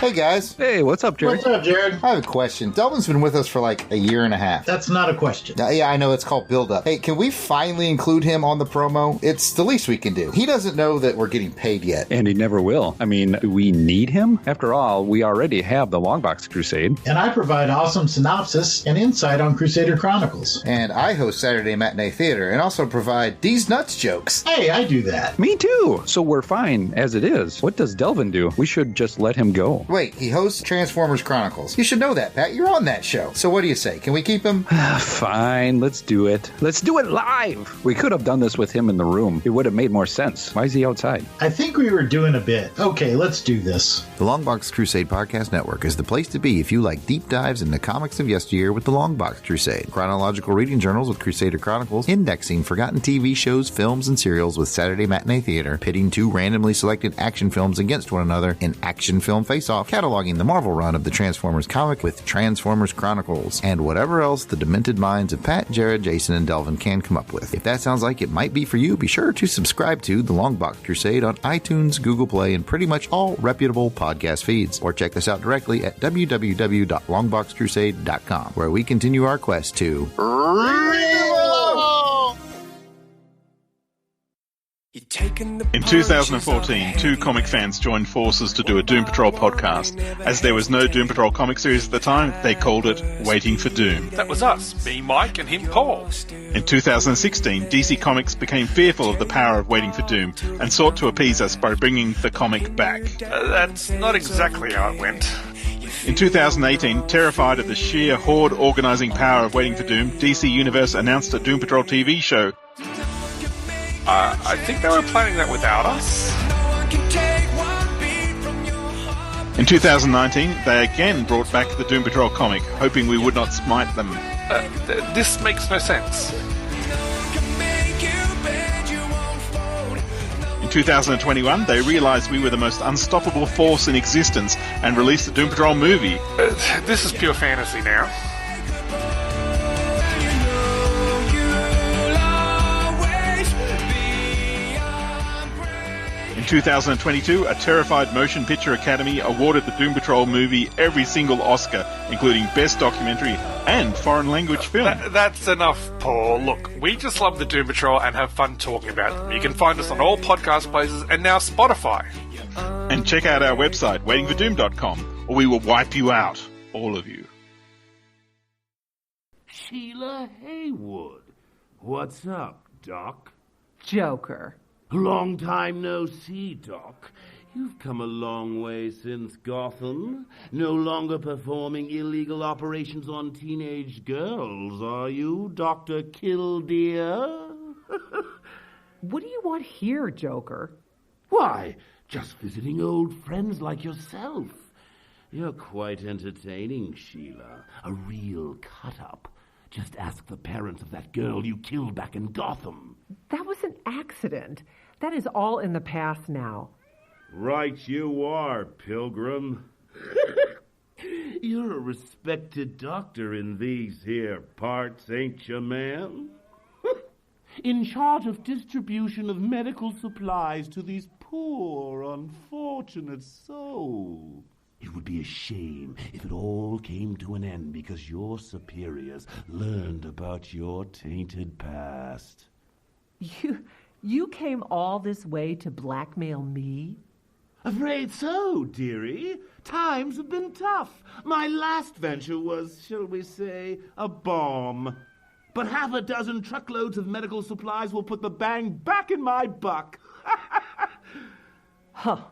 Hey, guys. Hey, what's up, Jared? What's up, Jared? I have a question. Delvin's been with us for like 1.5 years. That's not a question. Yeah, I know. It's called Build Up. Hey, can we finally include him on the promo? It's the least we can do. He doesn't know that we're getting paid yet. And he never will. I mean, do we need him? After all, we already have the Longbox Crusade. And I provide awesome synopsis and insight on Crusader Chronicles. And I host Saturday Matinee Theater and also provide These Nuts jokes. Hey, I do that. Me too. So we're fine as it is. What does Delvin do? We should just let him go. Wait, he hosts Transformers Chronicles. You should know that, Pat. You're on that show. So what do you say? Can we keep him? Fine, let's do it. Let's do it live. We could have done this with him in the room. It would have made more sense. Why is he outside? I think we were doing a bit. Okay, let's do this. The Longbox Crusade Podcast Network is the place to be if you like deep dives into comics of yesteryear with the Longbox Crusade, chronological reading journals with Crusader Chronicles, indexing forgotten TV shows, films, and serials with Saturday Matinee Theater, pitting 2 randomly selected action films against one another in Action Film Face-Off, cataloging the Marvel run of the Transformers comic with Transformers Chronicles, and whatever else the demented minds of Pat, Jared, Jason, and Delvin can come up with. If that sounds like it might be for you, be sure to subscribe to The Longbox Crusade on iTunes, Google Play, and pretty much all reputable podcast feeds. Or check us out directly at www.longboxcrusade.com, where we continue our quest to In 2014, 2 comic fans joined forces to do a Doom Patrol podcast. As there was no Doom Patrol comic series at the time, they called it Waiting for Doom. That was us, me, Mike, and him, Paul. In 2016, DC Comics became fearful of the power of Waiting for Doom and sought to appease us by bringing the comic back. That's not exactly how it went. In 2018, terrified of the sheer horde organizing power of Waiting for Doom, DC Universe announced a Doom Patrol TV show. I think they were planning that without us. In 2019, they again brought back the Doom Patrol comic, hoping we would not smite them. This makes no sense. In 2021, they realised we were the most unstoppable force in existence and released the Doom Patrol movie. This is pure fantasy now. In 2022, a Terrified Motion Picture Academy awarded the Doom Patrol movie every single Oscar, including Best Documentary and Foreign Language Film. That's enough, Paul. Look, we just love the Doom Patrol and have fun talking about them. You can find us on all podcast places and now Spotify. And check out our website, waitingfordoom.com, or we will wipe you out, all of you. Sheila Haywood. What's up, Doc? Joker. Long time no see, Doc. You've come a long way since Gotham. No longer performing illegal operations on teenage girls, are you, Dr. Killdeer? What do you want here, Joker? Why, just visiting old friends like yourself. You're quite entertaining, Sheila. A real cut-up. Just ask the parents of that girl you killed back in Gotham. That was an accident. That is all in the past now. Right you are, Pilgrim. You're a respected doctor in these here parts, ain't you, ma'am? In charge of distribution of medical supplies to these poor, unfortunate souls. It would be a shame if it all came to an end because your superiors learned about your tainted past. You came all this way to blackmail me? Afraid so, dearie. Times have been tough. My last venture was, shall we say, a bomb. But half a dozen truckloads of medical supplies will put the bang back in my buck. Huh.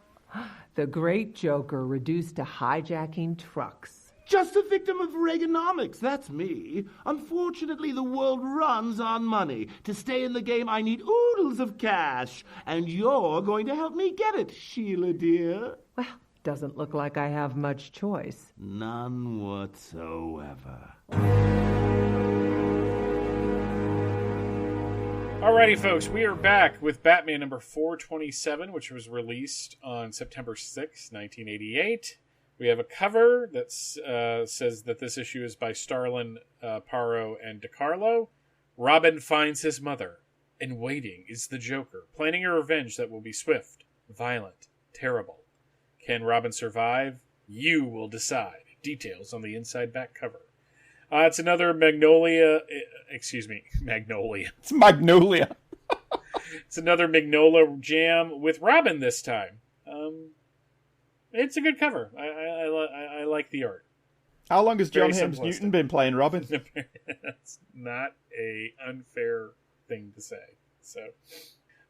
The great Joker reduced to hijacking trucks. Just a victim of Reaganomics, that's me. Unfortunately, the world runs on money. To stay in the game, I need oodles of cash. And you're going to help me get it, Sheila dear. Well, doesn't look like I have much choice. None whatsoever. Alrighty, folks, we are back with Batman number 427, which was released on September 6, 1988. We have a cover that says that this issue is by Starlin, Paro, and DiCarlo. Robin finds his mother, and waiting is the Joker, planning a revenge that will be swift, violent, terrible. Can Robin survive? You will decide. Details on the inside back cover. It's another Magnolia. It's Magnolia. It's another Magnolia Jam with Robin this time. It's a good cover. I like the art. How long has John James Newton been playing Robin? That's not a unfair thing to say.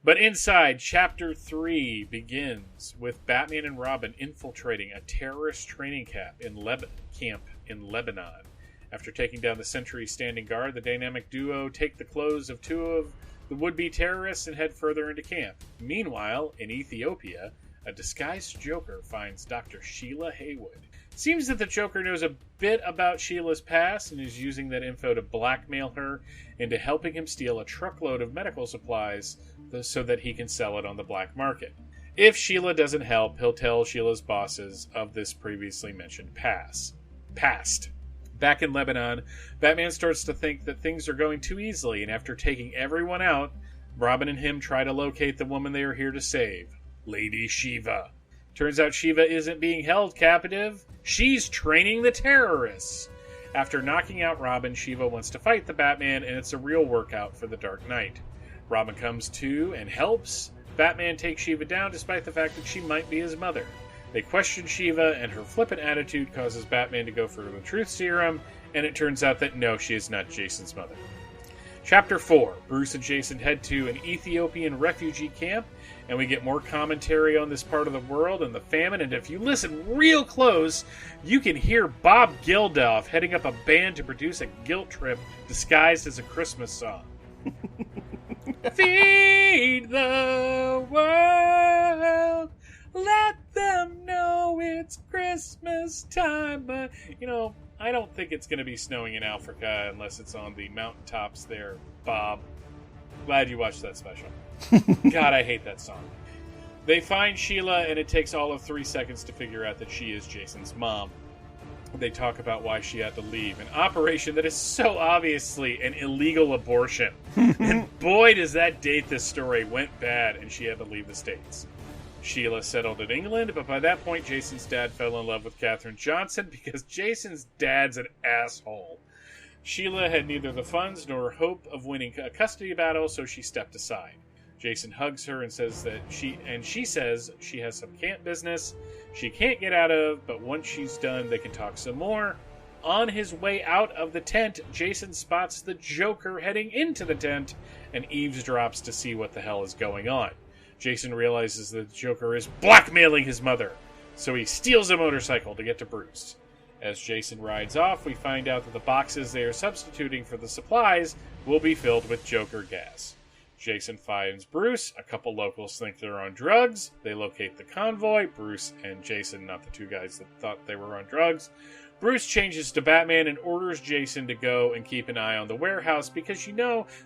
But inside, Chapter 3 begins with Batman and Robin infiltrating a terrorist training camp in Lebanon. After taking down the Sentry standing guard, the dynamic duo take the clothes of two of the would-be terrorists and head further into camp. Meanwhile, in Ethiopia, a disguised Joker finds Dr. Sheila Haywood. It seems that the Joker knows a bit about Sheila's past and is using that info to blackmail her into helping him steal a truckload of medical supplies so that he can sell it on the black market. If Sheila doesn't help, he'll tell Sheila's bosses of this previously mentioned past. Back in Lebanon, Batman starts to think that things are going too easily, and after taking everyone out, Robin and him try to locate the woman they are here to save, Lady Shiva. Turns out Shiva isn't being held captive. She's training the terrorists. After knocking out Robin, Shiva wants to fight the Batman, and it's a real workout for the Dark Knight. Robin comes to and helps. Batman takes Shiva down despite the fact that she might be his mother. They question Shiva, and her flippant attitude causes Batman to go for the truth serum, and it turns out that no, she is not Jason's mother. Chapter 4. Bruce and Jason head to an Ethiopian refugee camp, and we get more commentary on this part of the world and the famine, and if you listen real close, you can hear Bob Geldof heading up a band to produce a guilt trip disguised as a Christmas song. Feed the world, let them know it's Christmas. Christmas time, but, I don't think it's going to be snowing in Africa unless it's on the mountaintops there, Bob. Glad you watched that special. God, I hate that song. They find Sheila, and it takes all of 3 seconds to figure out that she is Jason's mom. They talk about why she had to leave. An operation that is so obviously an illegal abortion. And boy, does that date this story went bad, and she had to leave the States. Sheila settled in England, but by that point, Jason's dad fell in love with Katherine Johnson because Jason's dad's an asshole. Sheila had neither the funds nor hope of winning a custody battle, so she stepped aside. Jason hugs her and says that she says she has some camp business she can't get out of, but once she's done, they can talk some more. On his way out of the tent, Jason spots the Joker heading into the tent and eavesdrops to see what the hell is going on. Jason realizes that the Joker is blackmailing his mother, so he steals a motorcycle to get to Bruce. As Jason rides off, we find out that the boxes they are substituting for the supplies will be filled with Joker gas. Jason finds Bruce. A couple locals think they're on drugs. They locate the convoy. Bruce and Jason, not the two guys that thought they were on drugs. Bruce changes to Batman and orders Jason to go and keep an eye on the warehouse because,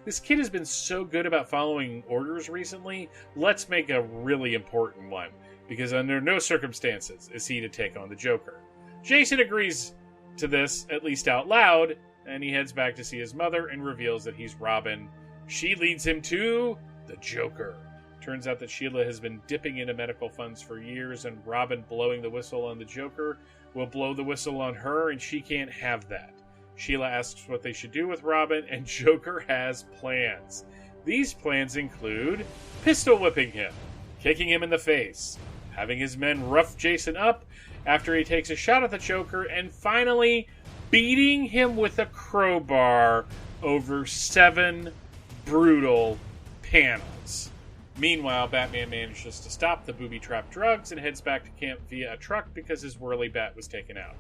this kid has been so good about following orders recently. Let's make a really important one, because under no circumstances is he to take on the Joker. Jason agrees to this, at least out loud, and he heads back to see his mother and reveals that he's Robin. She leads him to the Joker. Turns out that Sheila has been dipping into medical funds for years, and Robin blowing the whistle on the Joker will blow the whistle on her, and she can't have that. Sheila asks what they should do with Robin, and Joker has plans. These plans include pistol whipping him, kicking him in the face, having his men rough Jason up after he takes a shot at the Joker, and finally beating him with a crowbar over 7 brutal panels. Meanwhile, Batman manages to stop the booby-trapped drugs and heads back to camp via a truck because his whirly bat was taken out.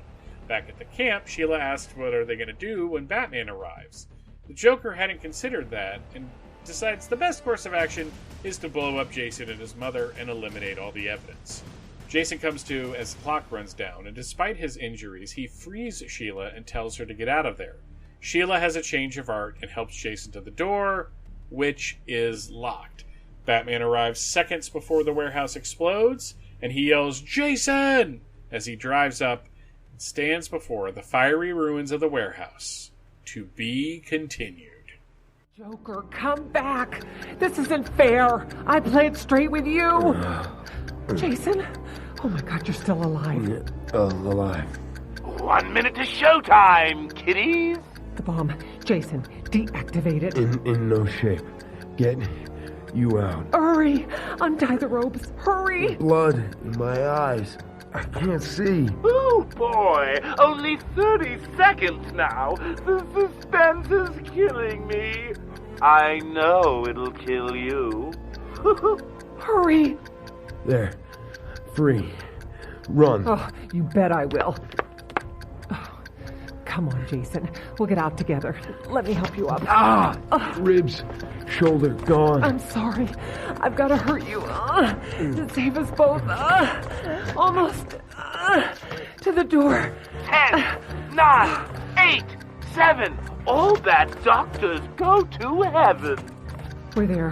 Back at the camp, Sheila asks what are they going to do when Batman arrives. The Joker hadn't considered that and decides the best course of action is to blow up Jason and his mother and eliminate all the evidence. Jason comes to as the clock runs down, and despite his injuries, he frees Sheila and tells her to get out of there. Sheila has a change of heart and helps Jason to the door, which is locked. Batman arrives seconds before the warehouse explodes, and he yells, "Jason!" as he drives up and stands before the fiery ruins of the warehouse. To be continued. Joker, come back! This isn't fair! I played straight with you! Jason? Oh my God, you're still alive. Alive. 1 minute to showtime, kiddies! The bomb. Jason, deactivate it. In no shape. Get you out. Hurry! Untie the ropes. Hurry! Blood in my eyes. I can't see. Oh boy, only 30 seconds now. The suspense is killing me. I know it'll kill you. Hurry! There. Free. Run. Oh, you bet I will. Come on, Jason. We'll get out together. Let me help you up. Ribs. Shoulder gone. I'm sorry. I've got to hurt you. To save us both. Almost. To the door. 10, 9, 8, 7. All bad doctors go to heaven. We're there.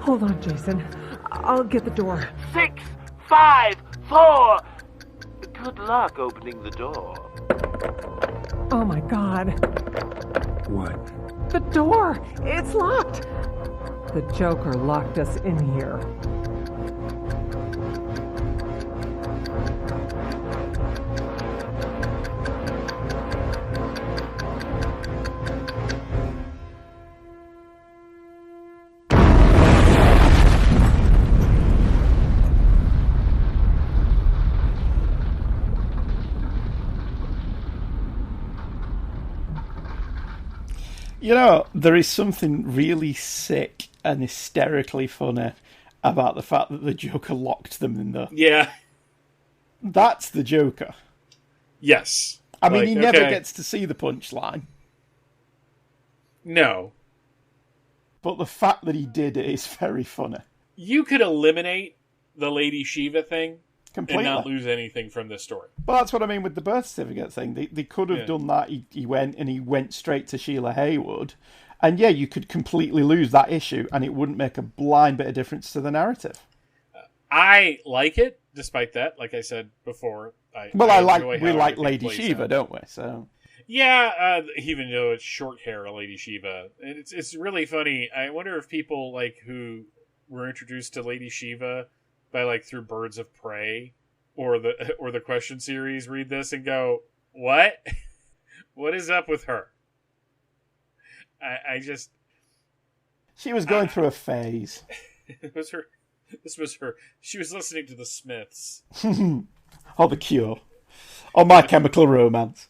Hold on, Jason. I'll get the door. 6, 5, 4. Good luck opening the door. Oh my God. What? The door! It's locked! The Joker locked us in here. There is something really sick and hysterically funny about the fact that the Joker locked them in there. Yeah. That's the Joker. Yes. I mean, he never gets to see the punchline. No. But the fact that he did it is very funny. You could eliminate the Lady Shiva thing. completely. and not lose anything from this story. But that's what I mean with the birth certificate thing. They could have done that. He went straight to Sheila Haywood, and yeah, you could completely lose that issue, and it wouldn't make a blind bit of difference to the narrative. I like it, despite that. Like I said before, we like Lady Shiva, don't we? So yeah, even though it's short hair, Lady Shiva, it's really funny. I wonder if people like who were introduced to Lady Shiva by through Birds of Prey or the question series read this and go, what? What is up with her? I just... She was going through a phase. This was her. She was listening to the Smiths. Or The Cure. Or My Chemical Romance.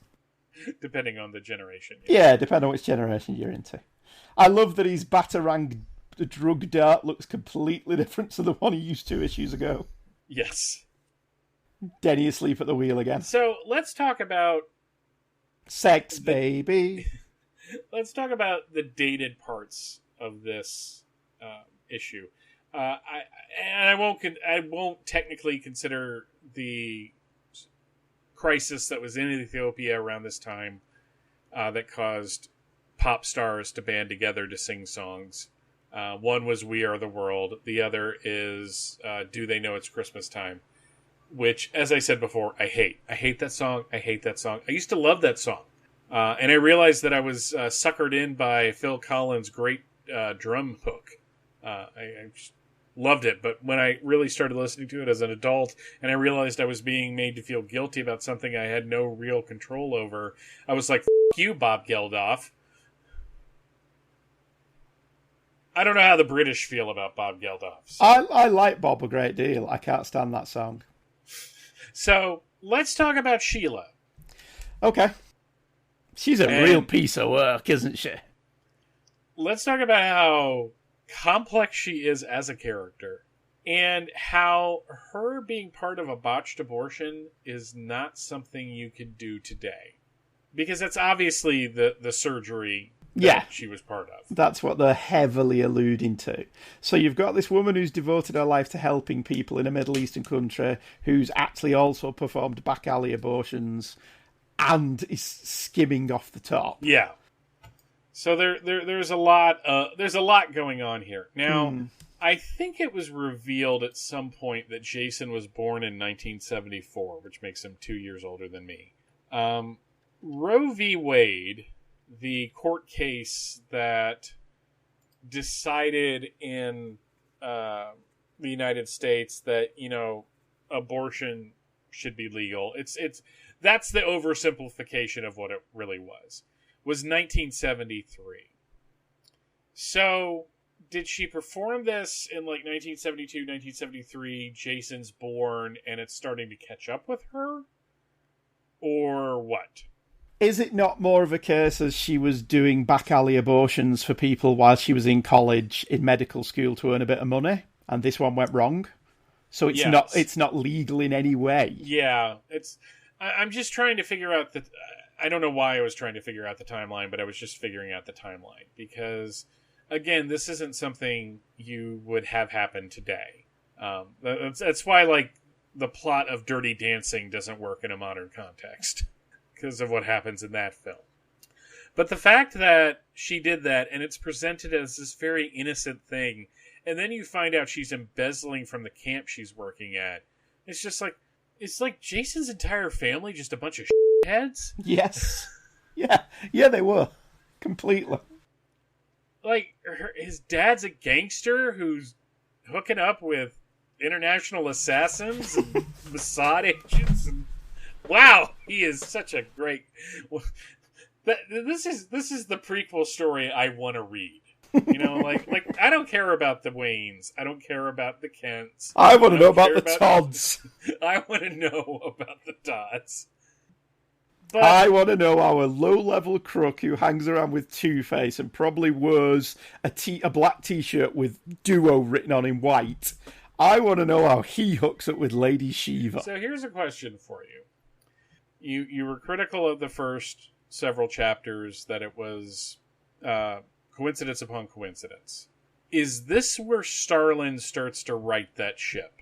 Depending on the generation. Yeah, depending on which generation you're into. I love that his Batarang drug dart looks completely different to the one he used 2 issues ago. Yes. Denny asleep at the wheel again. So let's talk about... Sex, baby. Let's talk about the dated parts of this issue. I won't technically consider the crisis that was in Ethiopia around this time that caused pop stars to band together to sing songs. One was "We Are the World." The other is "Do They Know It's Christmas Time," which, as I said before, I hate. I hate that song. I hate that song. I used to love that song, and I realized that I was suckered in by Phil Collins' great drum hook. I just loved it, but when I really started listening to it as an adult and I realized I was being made to feel guilty about something I had no real control over, I was like, F*** you, Bob Geldof. I don't know how the British feel about Bob Geldof. So. I like Bob a great deal. I can't stand that song. So, let's talk about Sheila. Okay. She's a real piece of work, isn't she? Let's talk about how complex she is as a character and how her being part of a botched abortion is not something you could do today, because that's obviously the surgery that she was part of. That's what they're heavily alluding to. So you've got this woman who's devoted her life to helping people in a Middle Eastern country, who's actually also performed back alley abortions and is skimming off the top. Yeah. So there's a lot going on here. Now, I think it was revealed at some point that Jason was born in 1974, which makes him 2 years older than me. Roe v. Wade, the court case that decided in the United States that, abortion should be legal. That's the oversimplification of what it really was 1973. So, did she perform this in 1972, 1973, Jason's born, and it's starting to catch up with her? Or what? Is it not more of a case as she was doing back alley abortions for people while she was in college, in medical school, to earn a bit of money, and this one went wrong? So it's not legal in any way. Yeah, I'm just trying to figure out that. I don't know why I was trying to figure out the timeline, but I was just figuring out the timeline. Because, again, this isn't something you would have happen today. That's why, the plot of Dirty Dancing doesn't work in a modern context. Because of what happens in that film. But the fact that she did that, and it's presented as this very innocent thing, and then you find out she's embezzling from the camp she's working at, it's just it's like Jason's entire family just a bunch of heads. Yes. Yeah, they were. Completely. His dad's a gangster who's hooking up with international assassins and Mossad agents. And, wow, he is such a great... This is the prequel story I want to read. I don't care about the Waynes. I don't care about the Kents. I want to know about the Todds. I want to know about the Todds. But I want to know our low-level crook who hangs around with Two-Face and probably wears a black T-shirt with Duo written on in white. I want to know how he hooks up with Lady Shiva. So here's a question for you. You were critical of the first several chapters, that it was coincidence upon coincidence. Is this where Starlin starts to right that ship?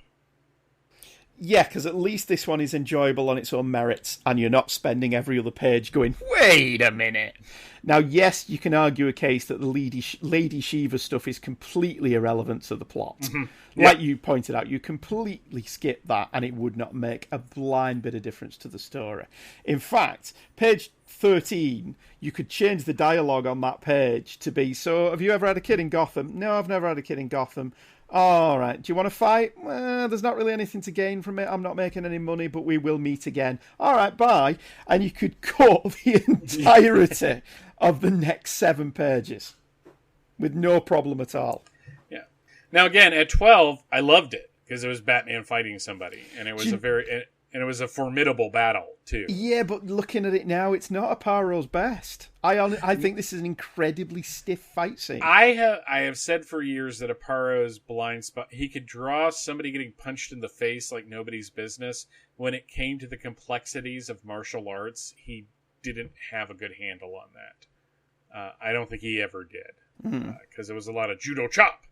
Yeah, because at least this one is enjoyable on its own merits, and you're not spending every other page going, wait a minute. Now, yes, you can argue a case that the Lady Shiva stuff is completely irrelevant to the plot. Mm-hmm. Like you pointed out, you completely skip that, and it would not make a blind bit of difference to the story. In fact, page 13, you could change the dialogue on that page to be, so have you ever had a kid in Gotham? No, I've never had a kid in Gotham. All right, do you want to fight? Well, there's not really anything to gain from it. I'm not making any money, but we will meet again. All right, bye. And you could cut the entirety of the next 7 pages with no problem at all. Yeah. Now, again, at 12, I loved it because it was Batman fighting somebody, and it was a formidable battle too. Yeah, but looking at it now, it's not Aparo's best. I think this is an incredibly stiff fight scene. I have said for years that Aparo's blind spot, he could draw somebody getting punched in the face like nobody's business. When it came to the complexities of martial arts, he didn't have a good handle on that. I don't think he ever did, because there was a lot of judo chop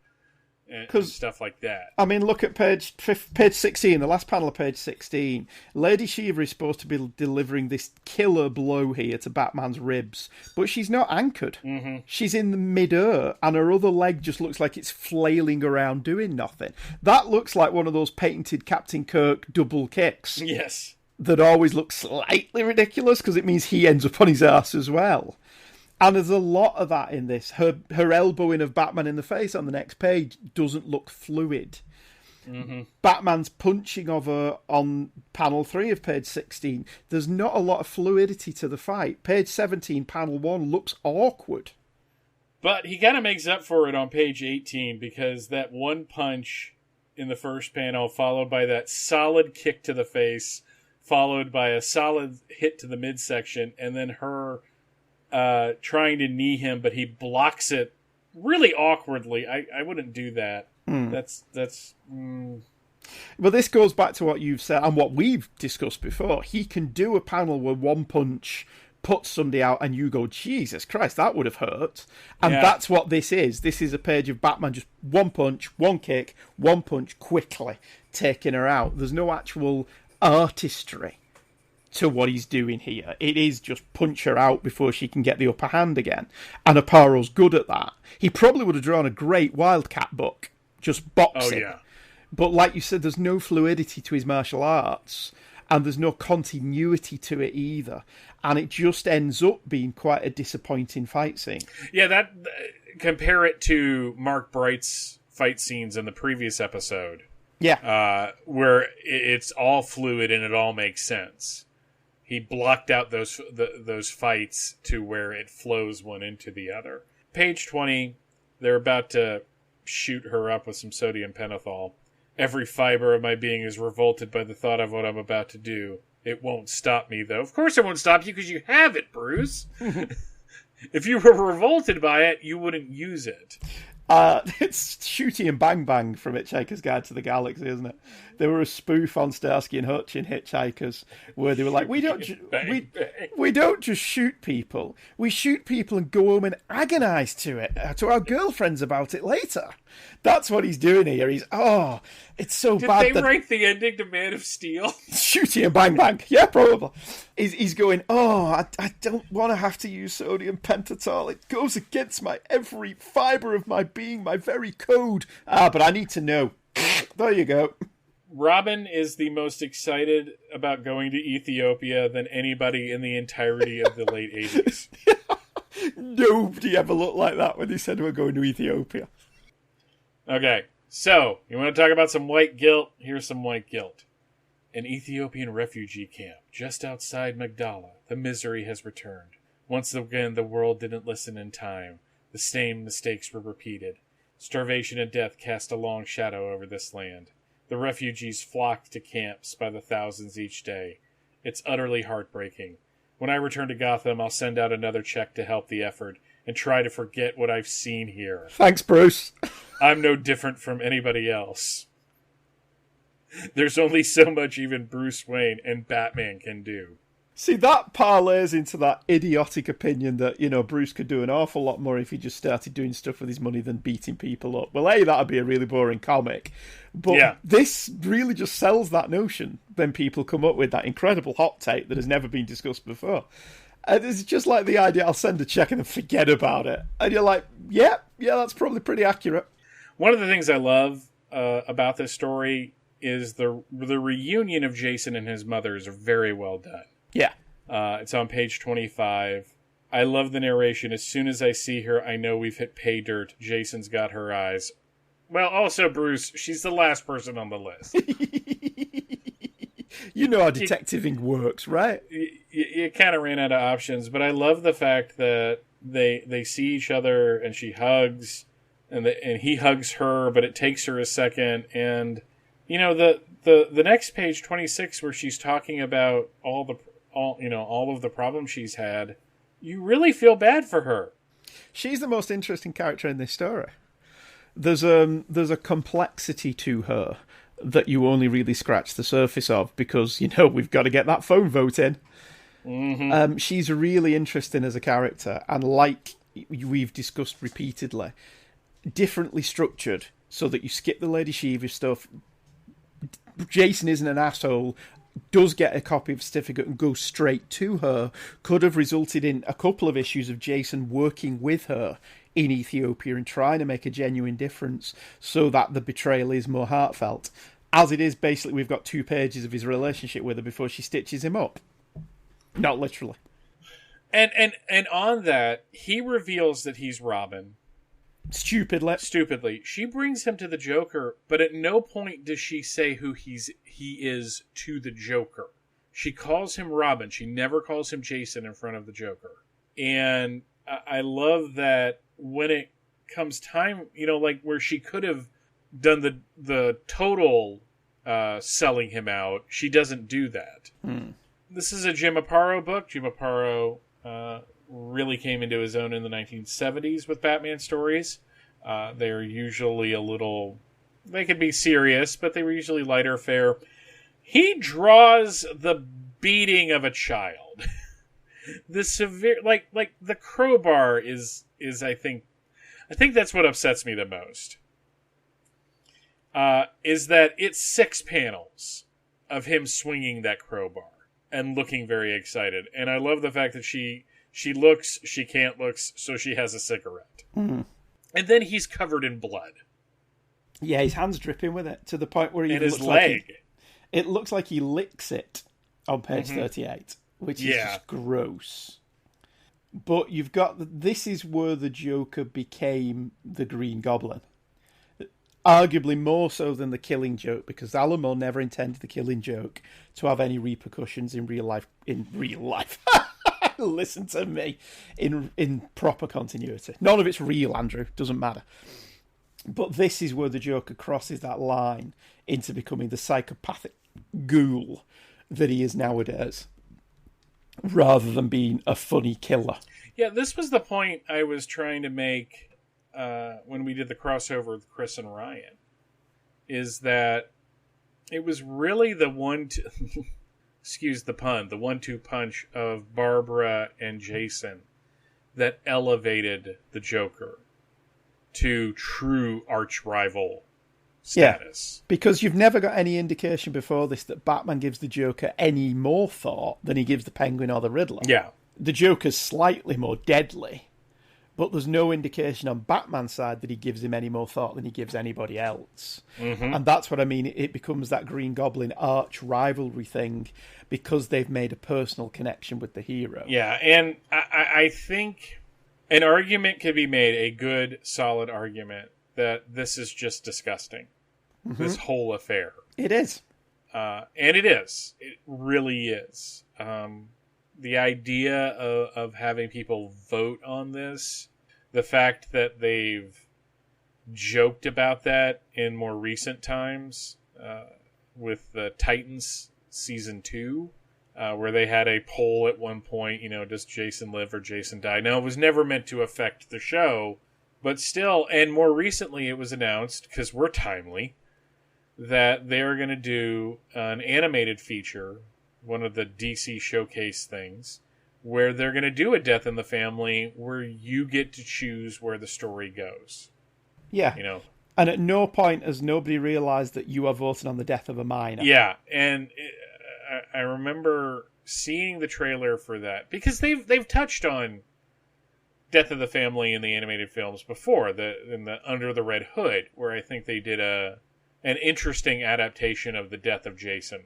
and stuff like that. I mean, look at page 16, the last panel of page 16. Lady Shiva is supposed to be delivering this killer blow here to Batman's ribs, but she's not anchored. Mm-hmm. She's in the mid-air, and her other leg just looks like it's flailing around doing nothing. That looks like one of those patented Captain Kirk double kicks. Yes. That always look slightly ridiculous, because it means he ends up on his ass as well. And there's a lot of that in this. Her elbowing of Batman in the face on the next page doesn't look fluid. Mm-hmm. Batman's punching of her on panel 3 of page 16. There's not a lot of fluidity to the fight. Page 17, panel 1 looks awkward. But he kind of makes up for it on page 18, because that one punch in the first panel, followed by that solid kick to the face, followed by a solid hit to the midsection, and then her trying to knee him, but he blocks it really awkwardly. I wouldn't do that. That's. But this goes back to what you've said and what we've discussed before. He can do a panel where one punch puts somebody out and you go, Jesus Christ, that would have hurt. And that's what this is. This is a page of Batman, just one punch, one kick, one punch, quickly taking her out. There's no actual artistry to what he's doing here. It is just punch her out before she can get the upper hand again. And Aparo's good at that. He probably would have drawn a great Wildcat book, just boxing. Oh, yeah. But like you said, there's no fluidity to his martial arts, and there's no continuity to it either. And it just ends up being quite a disappointing fight scene. Yeah, compare it to Mark Bright's fight scenes in the previous episode. Yeah. Where it's all fluid and it all makes sense. He blocked out those fights to where it flows one into the other. Page 20, they're about to shoot her up with some sodium pentothal. Every fiber of my being is revolted by the thought of what I'm about to do. It won't stop me, though. Of course it won't stop you, because you have it, Bruce. If you were revolted by it, you wouldn't use it. It's Shooty and Bang Bang from Hitchhiker's Guide to the Galaxy, isn't it? They were a spoof on Starsky and Hutch in Hitchhikers, where they were like, we don't just shoot people. We shoot people and go home and agonise to our girlfriends about it later. That's what he's doing here. It's so bad. Did they write the ending to Man of Steel? Shooty and Bang Bang. Yeah, probably. He's going, I don't want to have to use sodium pentothal. It goes against my every fibre of my being, my very code. But I need to know. There you go. Robin is the most excited about going to Ethiopia than anybody in the entirety of the late 80s. Nobody ever looked like that when they said we're going to Ethiopia. Okay, so, you want to talk about some white guilt? Here's some white guilt. An Ethiopian refugee camp just outside Magdala. The misery has returned. Once again, the world didn't listen in time. The same mistakes were repeated. Starvation and death cast a long shadow over this land. The refugees flocked to camps by the thousands each day. It's utterly heartbreaking. When I return to Gotham, I'll send out another check to help the effort and try to forget what I've seen here. Thanks, Bruce. I'm no different from anybody else. There's only so much even Bruce Wayne and Batman can do. See, that parlays into that idiotic opinion that, Bruce could do an awful lot more if he just started doing stuff with his money than beating people up. Well, that'd be a really boring comic. But this really just sells that notion. Then people come up with that incredible hot take that has never been discussed before. And it's just like the idea, I'll send a check and then forget about it. And you're like, yeah, that's probably pretty accurate. One of the things I love about this story is the reunion of Jason and his mother is very well done. Yeah. It's on page 25. I love the narration. As soon as I see her, I know we've hit pay dirt. Jason's got her eyes. Well, also, Bruce, she's the last person on the list. You know how detectiving works, right? You kind of ran out of options, but I love the fact that they see each other and she hugs, and he hugs her, but it takes her a second. And the next page 26, where she's talking about all of the problems she's had, you really feel bad for her. She's the most interesting character in this story. There's a complexity to her that you only really scratch the surface of because, we've got to get that phone vote in. Mm-hmm. She's really interesting as a character, and like we've discussed repeatedly, differently structured so that you skip the Lady Shiva stuff. Jason isn't an asshole, does get a copy of the certificate and goes straight to her. Could have resulted in a couple of issues of Jason working with her in Ethiopia and trying to make a genuine difference so that the betrayal is more heartfelt. As it is, basically, we've got 2 pages of his relationship with her before she stitches him up. Not literally. And on that, he reveals that he's Robin. Stupidly. She brings him to the Joker, but at no point does she say who he is to the Joker. She calls him Robin. She never calls him Jason in front of the Joker. And I love that when it comes time, like where she could have done the total selling him out, she doesn't do that. This is a Jim Aparo book. Jim Aparo really came into his own in the 1970s with Batman stories. They're usually they could be serious, but they were usually lighter fare. He draws the beating of a child. The severe, like the crowbar is I think that's what upsets me the most. Is that it's 6 panels of him swinging that crowbar and looking very excited. And I love the fact that she looks, she can't look, so she has a cigarette. Mm-hmm. And then he's covered in blood. Yeah, his hand's dripping with it to the point where his leg. It looks like he licks it on page 38, which is just gross. But you've got this is where the Joker became the Green Goblin. Arguably more so than the Killing Joke, because Alan Moore never intended the Killing Joke to have any repercussions in real life. Listen to me. In proper continuity. None of it's real, Andrew. Doesn't matter. But this is where the Joker crosses that line into becoming the psychopathic ghoul that he is nowadays, rather than being a funny killer. Yeah, this was the point I was trying to make when we did the crossover with Chris and Ryan, is that it was really the excuse the pun, the 1-2 punch of Barbara and Jason that elevated the Joker to true arch rival status. Yeah, because you've never got any indication before this that Batman gives the Joker any more thought than he gives the Penguin or the Riddler. Yeah. The Joker's slightly more deadly, but there's no indication on Batman's side that he gives him any more thought than he gives anybody else. Mm-hmm. And that's what I mean. It becomes that Green Goblin arch rivalry thing because they've made a personal connection with the hero. Yeah, and I think an argument could be made, a good, solid argument, that this is just disgusting. Mm-hmm. This whole affair. It is. And it is. It really is. The idea of having people vote on this, the fact that they've joked about that in more recent times with the Titans Season 2, where they had a poll at one point, does Jason live or Jason die? Now, it was never meant to affect the show, but still, and more recently it was announced, because we're timely, that they're going to do an animated feature one of the DC Showcase things, where they're going to do a Death in the Family where you get to choose where the story goes. Yeah. You know? And at no point has nobody realised that you are voting on the death of a minor. Yeah, and I remember seeing the trailer for that, because they've touched on Death of the Family in the animated films before, in the Under the Red Hood, where I think they did an interesting adaptation of the death of Jason.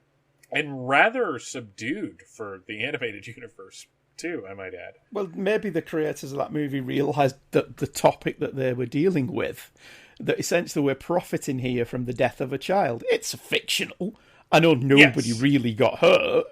And rather subdued for the animated universe, too, I might add. Well, maybe the creators of that movie realised that the topic that they were dealing with, that essentially we're profiting here from the death of a child. It's fictional. I know nobody really got hurt,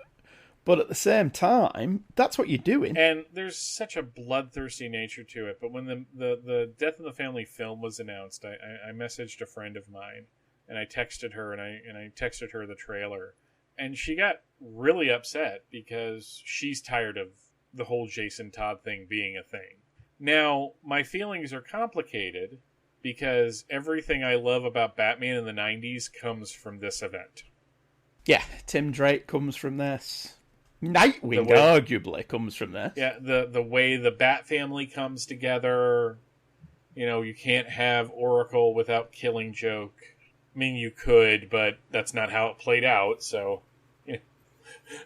but at the same time, that's what you're doing. And there's such a bloodthirsty nature to it. But when the Death in the Family film was announced, I messaged a friend of mine, and I texted her, and I texted her the trailer. And she got really upset because she's tired of the whole Jason Todd thing being a thing. Now, my feelings are complicated because everything I love about Batman in the 90s comes from this event. Yeah, Tim Drake comes from this. Nightwing arguably comes from this. Yeah, the way the Bat family comes together. You know, you can't have Oracle without killing Joke. I mean, you could, but that's not how it played out, so...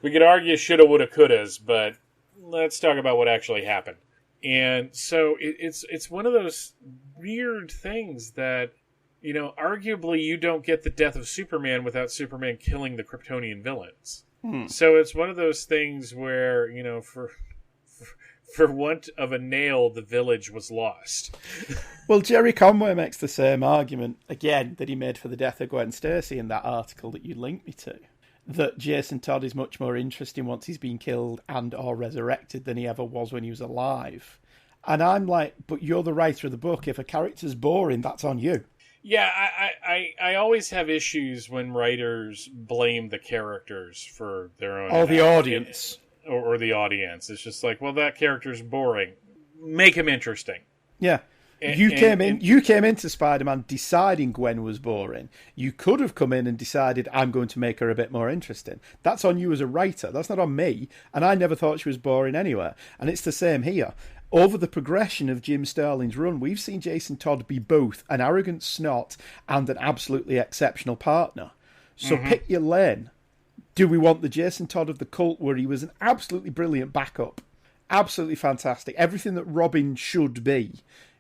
We could argue shoulda, woulda, couldas, but let's talk about what actually happened. And so it's one of those weird things that, you know, arguably you don't get the death of Superman without Superman killing the Kryptonian villains. So it's one of those things where, you know, for want of a nail, the village was lost. Well, Jerry Conway makes the same argument, again, that he made for the death of Gwen Stacy in that article that you linked me to. That Jason Todd is much more interesting once he's been killed and or resurrected than he ever was when he was alive. And I'm like, but you're the writer of the book. If a character's boring, that's on you. Yeah, I always have issues when writers blame the characters for their own... Or the audience. Or the audience. It's just like, well, that character's boring. Make him interesting. Yeah. You came into Spider-Man deciding Gwen was boring. You could have come in and decided, I'm going to make her a bit more interesting. That's on you as a writer. That's not on me. And I never thought she was boring anywhere. And it's the same here. Over the progression of Jim Starlin's run, we've seen Jason Todd be both an arrogant snot and an absolutely exceptional partner. So pick your lane. Do we want the Jason Todd of the cult where he was an absolutely brilliant backup? Absolutely fantastic. Everything that Robin should be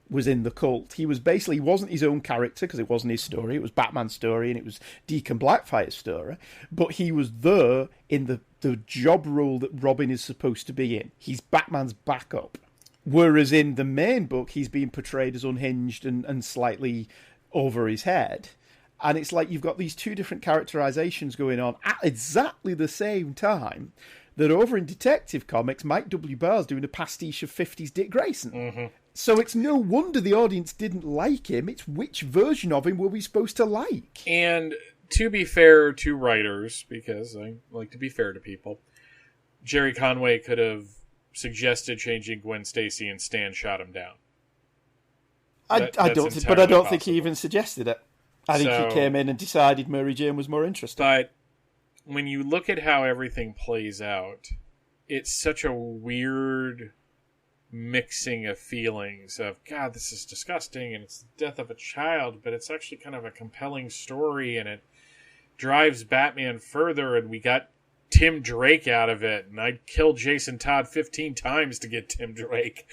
was in the cult. He wasn't his own character because it wasn't his story. It was Batman's story and it was Deacon Blackfire's story. But he was there in the job role that Robin is supposed to be in. He's Batman's backup. Whereas in the main book, he's being portrayed as unhinged and slightly over his head. And it's like you've got these two different characterizations going on at exactly the same time. That over in Detective Comics, Mike W. Barr's doing a pastiche of 50s Dick Grayson. So it's no wonder the audience didn't like him. It's which version of him were we supposed to like? And to be fair to writers, because I like to be fair to people, Jerry Conway could have suggested changing Gwen Stacy and Stan shot him down. I don't think he even suggested it. I think he came in and decided Mary Jane was more interesting. But when you look at how everything plays out, it's such a weird mixing of feelings of, God, this is disgusting, and it's the death of a child, but it's actually kind of a compelling story, and it drives Batman further, and we got Tim Drake out of it, and I'd kill Jason Todd 15 times to get Tim Drake.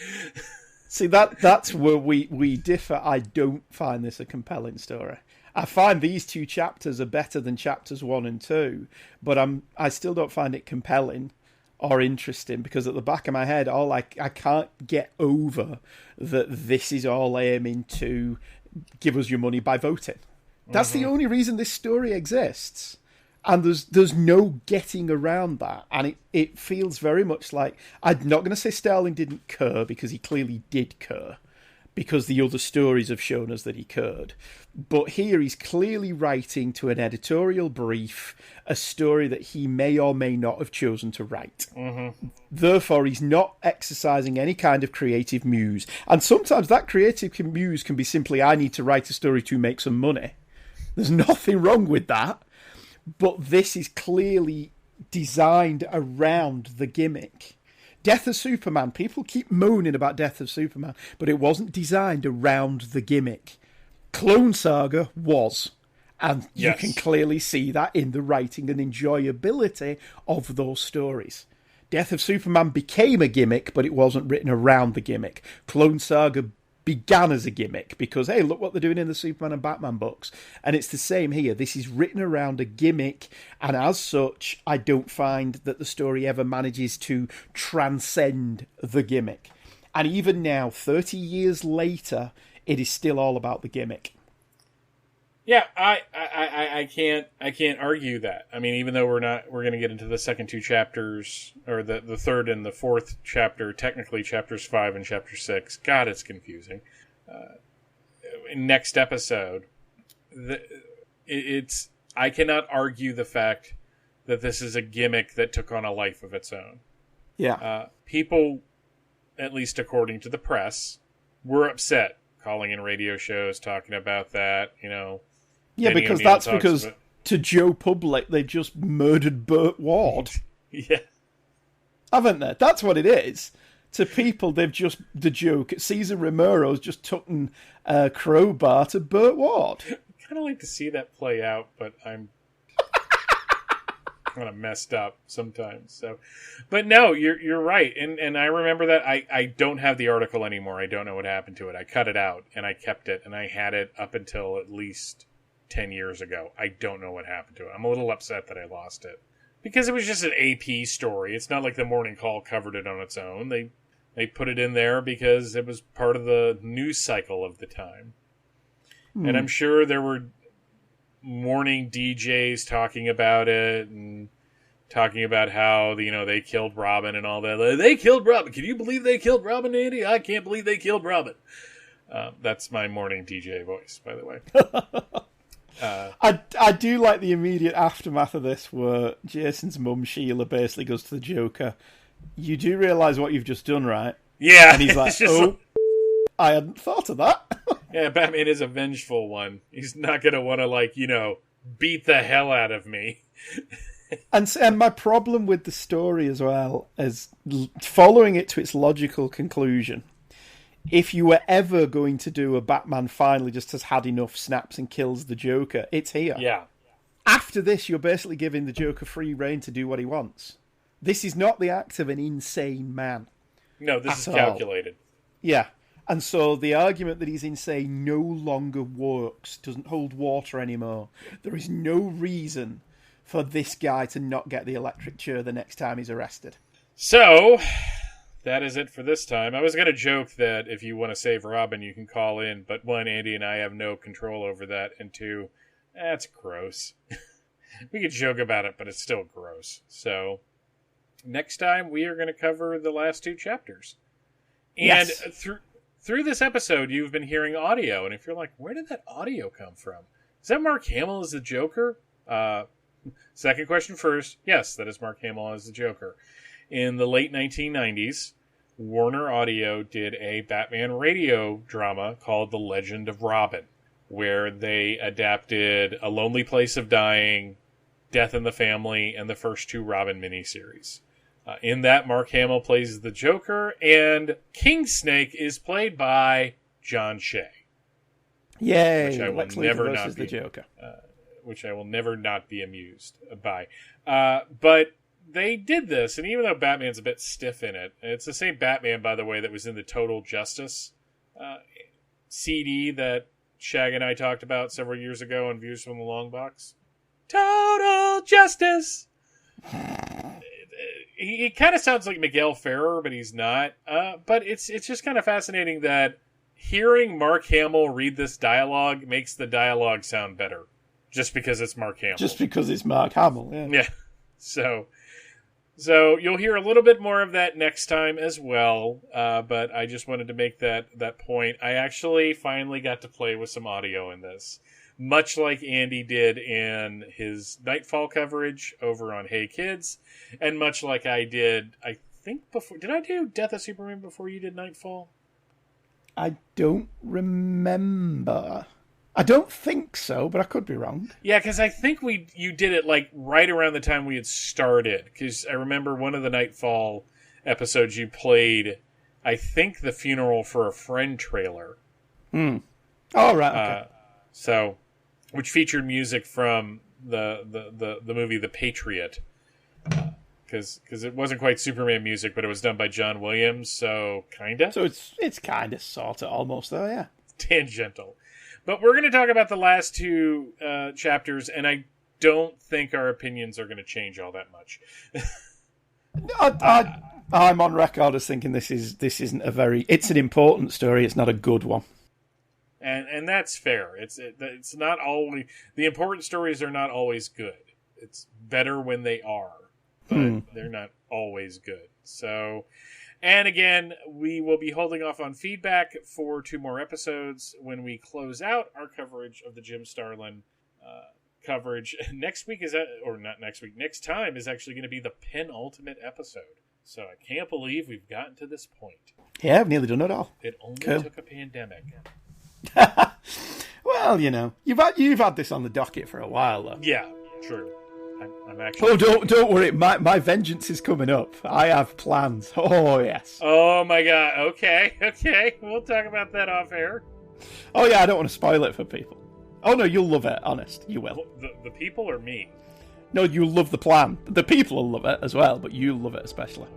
See, that's where we differ. I don't find this a compelling story. I find these two chapters are better than chapters 1 and 2, but I still don't find it compelling or interesting because at the back of my head, I can't get over that this is all aiming to give us your money by voting. That's the only reason this story exists. And there's no getting around that. And it feels very much like, I'm not going to say Starling didn't care, because he clearly did care, because the other stories have shown us that he cared. But here he's clearly writing to an editorial brief, a story that he may or may not have chosen to write. Therefore, he's not exercising any kind of creative muse. And sometimes that creative muse can be simply, I need to write a story to make some money. There's nothing wrong with that. But this is clearly designed around the gimmick. Death of Superman, people keep moaning about Death of Superman, but it wasn't designed around the gimmick. Clone Saga was. And you can clearly see that in the writing and enjoyability of those stories. Death of Superman became a gimmick, but it wasn't written around the gimmick. Clone Saga began as a gimmick because, hey, look what they're doing in the Superman and Batman books. And it's the same here. This is written around a gimmick, and as such, I don't find that the story ever manages to transcend the gimmick. And even now, 30 years later, it is still all about the gimmick. Yeah, I can't argue that. I mean, even though we're going to get into the second two chapters, or the third and the fourth chapter, technically chapters 5 and chapter 6. God, it's confusing. Next episode, I cannot argue the fact that this is a gimmick that took on a life of its own. Yeah. People, at least according to the press, were upset, calling in radio shows, talking about that, Yeah, Denny because O'Neil that's because about... to Joe Public, they just murdered Burt Ward. Yeah. Haven't they? That's what it is. To people, they've just, the joke, Cesar Romero's just taken a crowbar to Burt Ward. I kind of like to see that play out, but I'm kind of messed up sometimes. So, but no, you're right, and I remember that. I don't have the article anymore. I don't know what happened to it. I cut it out and I kept it, and I had it up until at least 10 years ago. I don't know what happened to it. I'm a little upset that I lost it because it was just an AP story. It's not like the Morning Call covered it on its own. They put it in there because it was part of the news cycle of the time. And I'm sure there were morning DJs talking about it and talking about how they killed Robin and all that. They killed Robin. Can you believe they killed Robin, Andy? I can't believe they killed Robin. That's my morning DJ voice, by the way. I do like the immediate aftermath of this where Jason's mum, Sheila, basically goes to the Joker, you do realise what you've just done, right? Yeah. And he's like, I hadn't thought of that. Yeah, Batman is a vengeful one. He's not going to want to, beat the hell out of me. And my problem with the story as well is following it to its logical conclusion. If you were ever going to do a Batman finally just has had enough, snaps and kills the Joker, it's here. Yeah. After this, you're basically giving the Joker free rein to do what he wants. This is not the act of an insane man. No, this is calculated. Yeah. And so the argument that he's insane no longer works, doesn't hold water anymore. There is no reason for this guy to not get the electric chair the next time he's arrested. So, that is it for this time. I was going to joke that if you want to save Robin, you can call in, but one, Andy and I have no control over that, and two, that's gross. We could joke about it, but it's still gross. So, next time we are going to cover the last two chapters. And through this episode, you've been hearing audio, and if you're like, where did that audio come from? Is that Mark Hamill as the Joker? Second question first. Yes, that is Mark Hamill as the Joker. In the late 1990s, Warner Audio did a Batman radio drama called The Legend of Robin, where they adapted A Lonely Place of Dying, Death in the Family, and the first two Robin miniseries. In that, Mark Hamill plays the Joker, and King Snake is played by John Shea. Yay! Which I will Lex never Luthor not versus be, the Joker. Which I will never not be amused by. But they did this, and even though Batman's a bit stiff in it, it's the same Batman, by the way, that was in the Total Justice CD that Shag and I talked about several years ago on Views from the Long Box. Total Justice! He kind of sounds like Miguel Ferrer, but he's not. But it's just kind of fascinating that hearing Mark Hamill read this dialogue makes the dialogue sound better. Just because it's Mark Hamill. Just because it's Mark Hamill, yeah. Yeah. So you'll hear a little bit more of that next time as well. But I just wanted to make that point. I actually finally got to play with some audio in this. Much like Andy did in his Nightfall coverage over on Hey Kids. And much like I did, I think before... Did I do Death of Superman before you did Nightfall? I don't remember. I don't think so, but I could be wrong. Yeah, because I think you did it like right around the time we had started. Because I remember one of the Nightfall episodes you played, I think, the Funeral for a Friend trailer. Oh, right. Okay. Which featured music from the movie The Patriot. Because it wasn't quite Superman music, but it was done by John Williams, so kinda. So it's kinda, sorta, almost though, yeah. Tangential. But we're going to talk about the last two chapters, and I don't think our opinions are going to change all that much. I'm on record as thinking this isn't it's an important story. It's not a good one, and that's fair. It's not always the important stories are not always good. It's better when they are, but they're not always good. So. And again, we will be holding off on feedback for 2 more episodes when we close out our coverage of the Jim Starlin coverage. Next time is actually going to be the penultimate episode. So I can't believe we've gotten to this point. Yeah, I've nearly done it all. It only took a pandemic. Well, you've had this on the docket for a while, though. Yeah, true. I'm actually. Oh, don't worry. My vengeance is coming up. I have plans. Oh, yes. Oh my God. Okay. We'll talk about that off air. Oh yeah, I don't want to spoil it for people. Oh no, you'll love it. Honest, you will. The people or me? No, you'll love the plan. The people will love it as well, but you'll love it especially.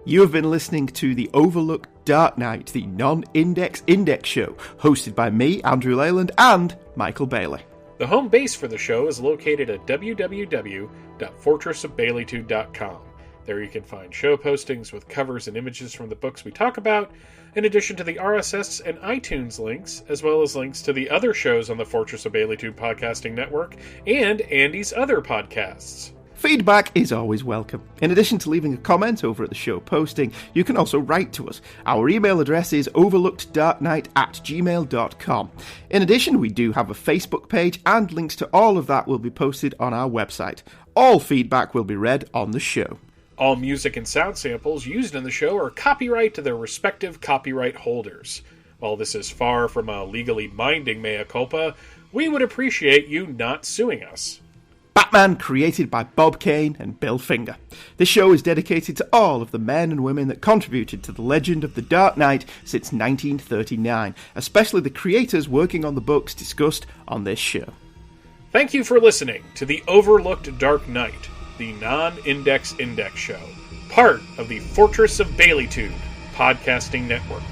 You have been listening to the Overlooked Dark Knight, the non-index show, hosted by me, Andrew Leyland, and Michael Bailey. The home base for the show is located at www.fortressofbaileytude.com. There you can find show postings with covers and images from the books we talk about, in addition to the RSS and iTunes links, as well as links to the other shows on the Fortress of Baileytude podcasting network and Andy's other podcasts. Feedback is always welcome. In addition to leaving a comment over at the show posting, you can also write to us. Our email address is overlookeddarknight@gmail.com. In addition, we do have a Facebook page, and links to all of that will be posted on our website. All feedback will be read on the show. All music and sound samples used in the show are copyright to their respective copyright holders. While this is far from a legally binding mea culpa, we would appreciate you not suing us. Batman, created by Bob Kane and Bill Finger. This show is dedicated to all of the men and women that contributed to the legend of the Dark Knight since 1939, especially the creators working on the books discussed on this show. Thank you for listening to the Overlooked Dark Knight, the non-index show, part of the Fortress of Baileytude podcasting network.